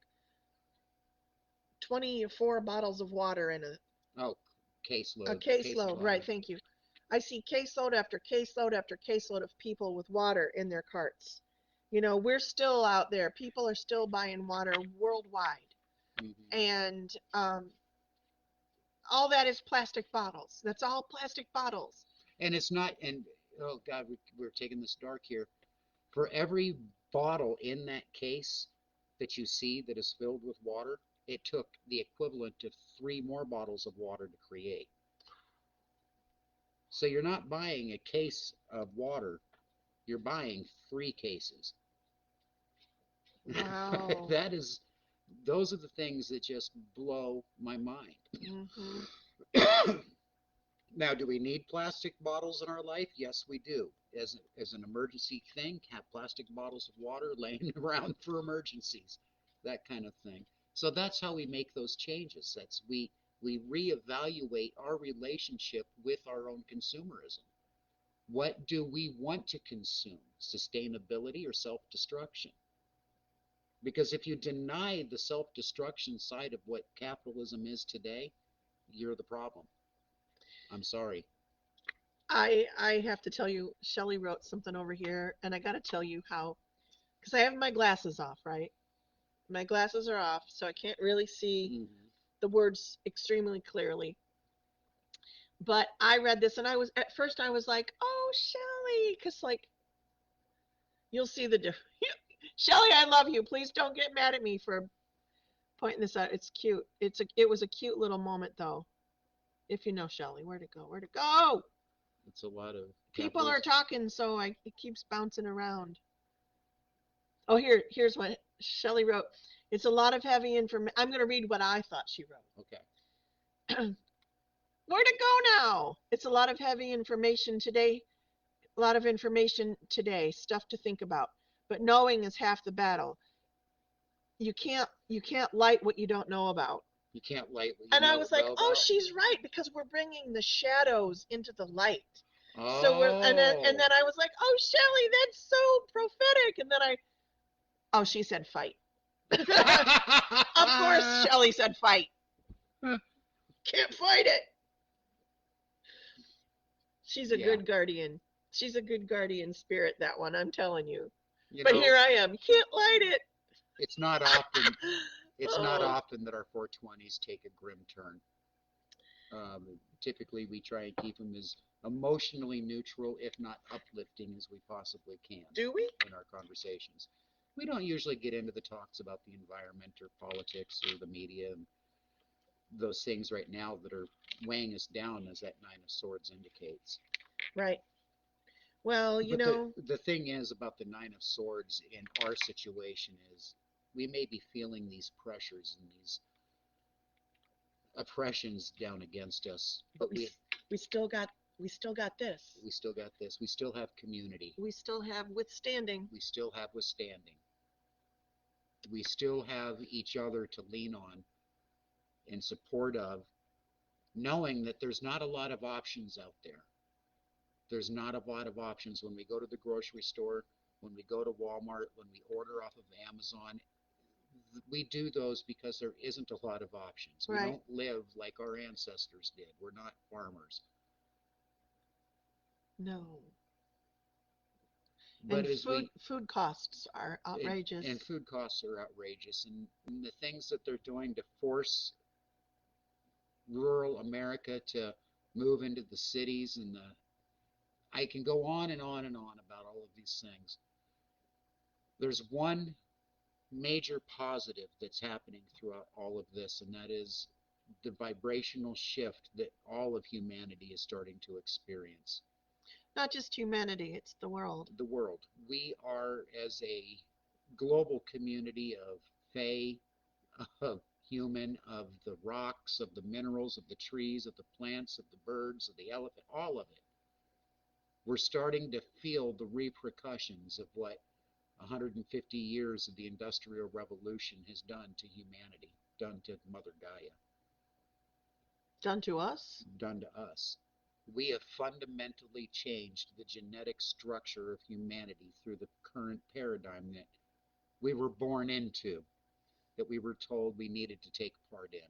24 bottles of water in oh a case of caseload, right? water. Thank you. I see caseload after caseload after caseload of people with water in their carts. We're still out there. People are still buying water worldwide. Mm-hmm. And all that is plastic bottles. That's all plastic bottles. And it's not. And oh God, we're taking this dark here. For every bottle in that case that you see that is filled with water, it took the equivalent of three more bottles of water to create. So you're not buying a case of water, you're buying three cases. Wow. That is, those are the things that just blow my mind. Hmm. Now, do we need plastic bottles in our life? Yes, we do. As an emergency thing, have plastic bottles of water laying around for emergencies, that kind of thing. So that's how we make those changes. That's we reevaluate our relationship with our own consumerism. What do we want to consume? Sustainability or self-destruction? Because if you deny the self-destruction side of what capitalism is today, you're the problem. I'm sorry. I have to tell you, Shelley wrote something over here, and I got to tell you how, because I have my glasses off, right? My glasses are off, so I can't really see Mm-hmm. the words extremely clearly. But I read this, and I was at first I was like, "Oh, Shelley," because like you'll see the difference. Shelley, I love you. Please don't get mad at me for pointing this out. It's cute. It was a cute little moment though. If you know Shelley, where to go? Where to go? It's a lot of People are capitalism. talking, so it keeps bouncing around. Oh, here's what Shelley wrote. It's a lot of heavy information. I'm going to read what I thought she Okay. wrote. Where to go now? It's a lot of heavy information today. A lot of information today, stuff to think about. But knowing is half the battle. You can't light what you don't know about. You can't light what you And I know was like, oh, about. she's right because we're bringing the shadows into the light. So we're and then Oh. I was like, oh, Shelley, that's so prophetic. And then oh, she said fight. Of course, Shelley said fight. Can't fight it. She's a Yeah. good guardian. She's a good guardian spirit, that one, I'm telling you. You But know, here I am. Can't light it. it's not often it's not Oh, often that our 420s take a grim turn. Typically, we try and keep them as emotionally neutral, if not uplifting, as we possibly can do we? in our conversations. We don't usually get into the talks about the environment or politics or the media and those things right now that are weighing us down, as that Nine of Swords indicates. Right. Well, But the thing is about the Nine of Swords in our situation is we may be feeling these pressures and these oppressions down against us, but but we still got we still got this. we still got this. We still have community. We still have withstanding. We still have withstanding. We still have each other to lean on in support of, knowing that there's not a lot of options out there. There's not a lot of options when we go to the grocery store, when we go to Walmart, when we order off of Amazon. We do those because there isn't a lot of options. We Right. don't live like our ancestors did. We're not farmers. No. But And as food costs are and outrageous. food costs are outrageous, and the things that they're doing to force rural America to move into the cities and I can go on and on and on about all of these things. There's one major positive that's happening throughout all of this, and that is the vibrational shift that all of humanity is starting to experience. Not just humanity, it's the world. The world. We are, as a global community of Fae, of human, of the rocks, of the minerals, of the trees, of the plants, of the birds, of the elephant, all of it. We're starting to feel the repercussions of what 150 years of the Industrial Revolution has done to humanity, done to Mother Gaia, Done to us? done to us. We have fundamentally changed the genetic structure of humanity through the current paradigm that we were born into, that we were told we needed to take part in.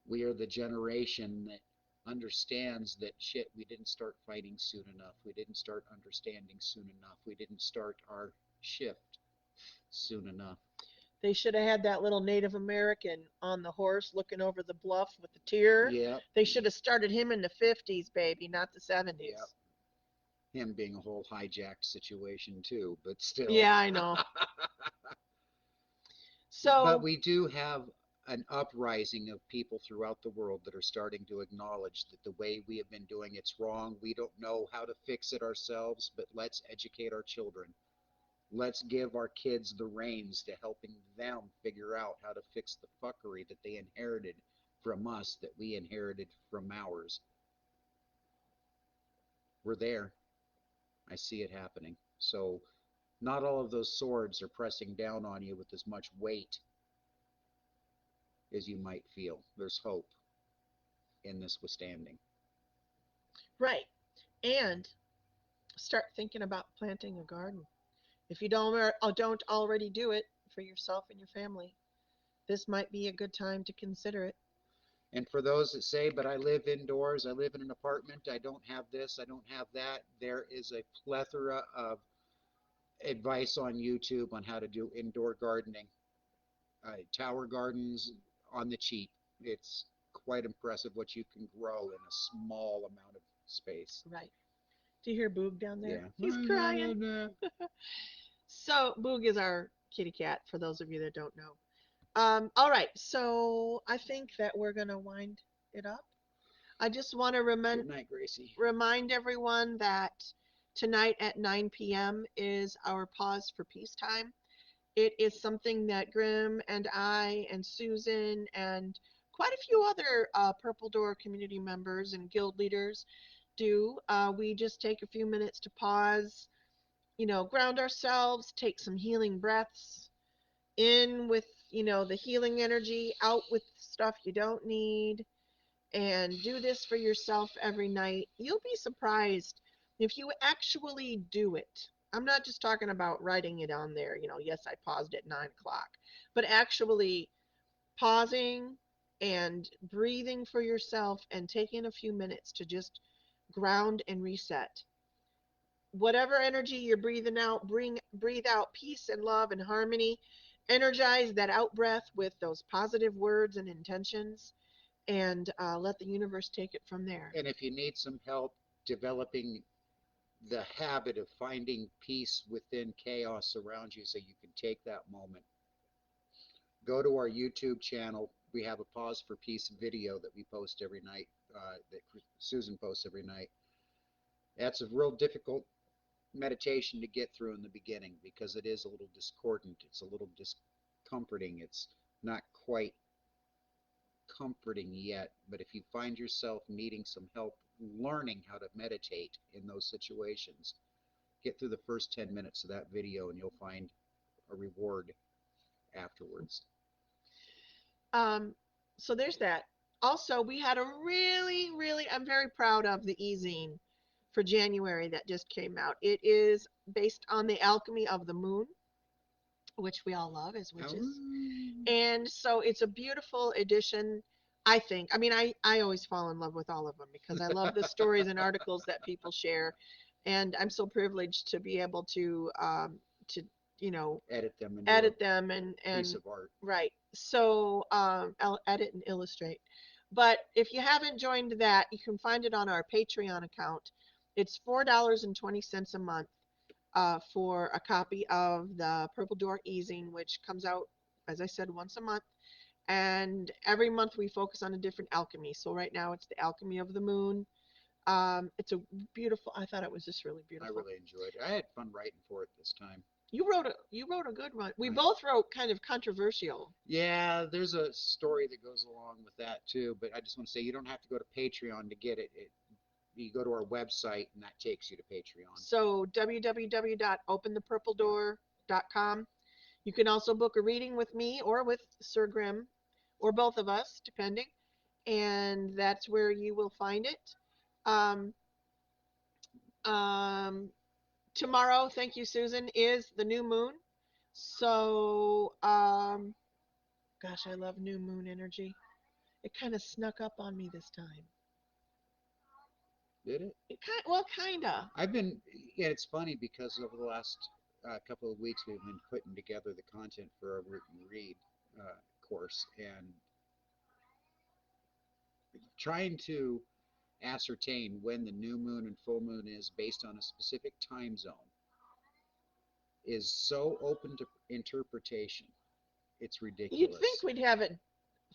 We are the generation that understands that shit, we didn't start fighting soon enough. We didn't start understanding soon enough. We didn't start our shift soon enough. They should have had that little Native American on the horse looking over the bluff with the tear. Yep. They should have started him in the 50s, baby, not the Yep. 70s. Him being a whole hijacked situation too, but still. Yeah, I know. But So, we do have an uprising of people throughout the world that are starting to acknowledge that the way we have been doing it's wrong. We don't know how to fix it ourselves, but let's educate our children. Let's give our kids the reins to helping them figure out how to fix the fuckery that they inherited from us, that we inherited from ours. we're there. I see it happening. So not all of those swords are pressing down on you with as much weight as you might feel. There's hope in this withstanding. Right. And start thinking about planting a garden. If you don't already do it for yourself and your family, this might be a good time to consider it. And for those that say, but I live indoors, I live in an apartment, I don't have this, I don't have that, there is a plethora of advice on YouTube on how to do indoor gardening, tower gardens on the cheap. It's quite impressive what you can grow in a small amount of space. Right. Do you hear Boog down there? Yeah. He's crying. So Boog is our kitty cat, for those of you that don't know. All right, so I think that we're gonna wind it up. I just want to Good night, Gracie. remind everyone that tonight at 9 p.m. is our pause for peacetime. It is something that Grymm and I and Susan and quite a few other Purple Door community members and guild leaders do. We just take a few minutes to pause, ground ourselves, take some healing breaths, in with, the healing energy, out with stuff you don't need, and do this for yourself every night. You'll be surprised if you actually do it. I'm not just talking about writing it on there, yes, I paused at 9 o'clock, but actually pausing and breathing for yourself and taking a few minutes to just ground and reset. Whatever energy you're breathing out, breathe out peace and love and harmony. Energize that out breath with those positive words and intentions, and let the universe take it from there. And if you need some help developing the habit of finding peace within chaos around you so you can take that moment, go to our YouTube channel. We have a Pause for Peace video that we post every night, that Susan posts every night. That's a real difficult meditation to get through in the beginning because it is a little discordant. It's a little discomforting. It's not quite comforting yet, but if you find yourself needing some help learning how to meditate in those situations, get through the first 10 minutes of that video and you'll find a reward afterwards. Um, so there's that. Also, we had a really, really, I'm very proud of the e-zine for January that just came out. It is based on the alchemy of the moon, which we all love as witches. And so it's a beautiful edition, I think. I mean, I always fall in love with all of them because I love the stories and articles that people share. And I'm so privileged to be able to, you know, Edit them into a edit them piece and of art. right. So I'll edit and illustrate. But if you haven't joined that, you can find it on our Patreon account. It's $4.20 a month for a copy of the Purple Door Easing, which comes out, as I said, once a month. And every month we focus on a different alchemy. So right now it's the alchemy of the moon. It's a beautiful. I thought it was just really I beautiful. really enjoyed it. I had fun writing for it this time. You wrote a good one. We I, both wrote kind of controversial. yeah, there's a story that goes along with that too, but I just want to say you don't have to go to Patreon to get it. You go to our website and that takes you to Patreon. So Yeah. www.openthepurpledoor.com. You can also book a reading with me or with Sir Grymm, or both of us, depending. And that's where you will find it. Um, um, Tomorrow, thank you, Susan, is the new moon. So, gosh, I love new moon energy. It kind of snuck up on me this time. Did it? Well, kinda. I've been, yeah, it's funny because over the last couple of weeks we've been putting together the content for our root and read course and trying to ascertain when the new moon and full moon is based on a specific time zone is so open to interpretation. It's You'd think ridiculous. we'd have it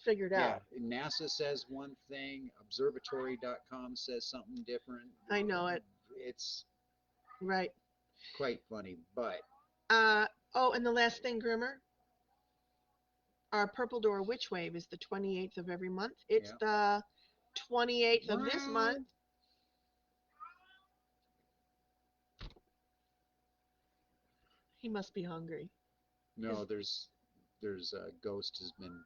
figured Yeah, out. NASA says one thing, observatory.com says something different. I know it. It's Right. quite funny, but Uh, oh, and the last thing, Grimmer, our Purple Door Witch Wave is the 28th of every month. It's yeah. the 28th of this month. He must be hungry. His No, there's a ghost has been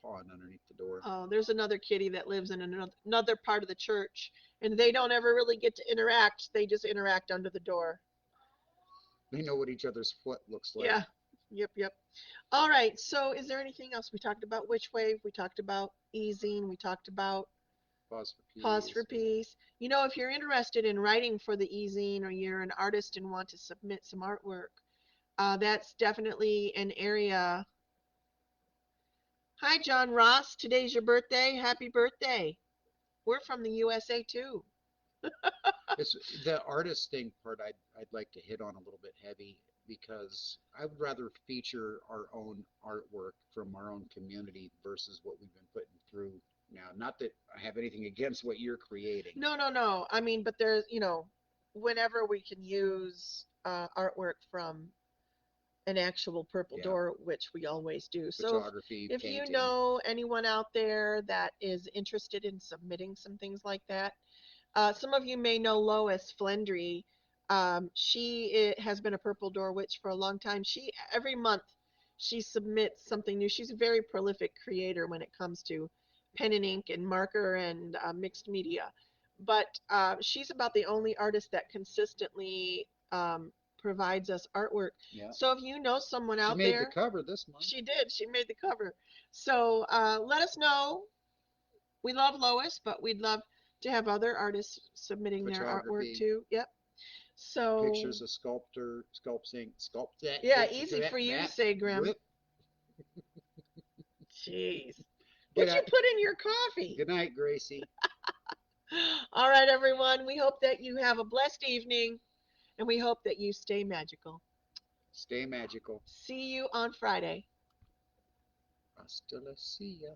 pawing underneath the door. Oh, there's another kitty that lives in another part of the church, and they don't ever really get to interact. They just interact under the door. They know what each other's foot looks like. Yeah. Yep, yep. All right. So, is there anything else we talked about? Witch wave. We talked about easing. We talked about Pause for pause for peace. Yeah. peace. If you're interested in writing for the easing, or you're an artist and want to submit some artwork, that's definitely an area. Hi, John Ross. Today's your birthday. Happy birthday. We're from the USA too. It's the artist thing part I'd like to hit on a little bit heavy because I would rather feature our own artwork from our own community versus what we've been putting through now. Not that I have anything against what you're creating. No, no, no. I mean, but there's, whenever we can use artwork from an actual purple Yeah, door, which we always do. So photography, if you painting. know anyone out there that is interested in submitting some things like that, some of you may know Lois Flendry. She has been a Purple Door Witch for a long time. She every month she submits something new. She's a very prolific creator when it comes to pen and ink and marker and mixed media. But she's about the only artist that consistently provides us artwork. Yeah, So if you know someone she out made the there, cover this month. she did. She made the cover. So let us know. We love Lois, but we'd love to have other artists submitting their artwork Photography, too. Yep. So pictures of sculptor, sculpt that, yeah, this, easy that, for you to that. say, Grim. Whip. Jeez. Good, What'd you put in your coffee? good night, Gracie. All right, everyone. We hope that you have a blessed evening, and we hope that you stay magical. Stay magical. See you on Friday. Hasta la silla.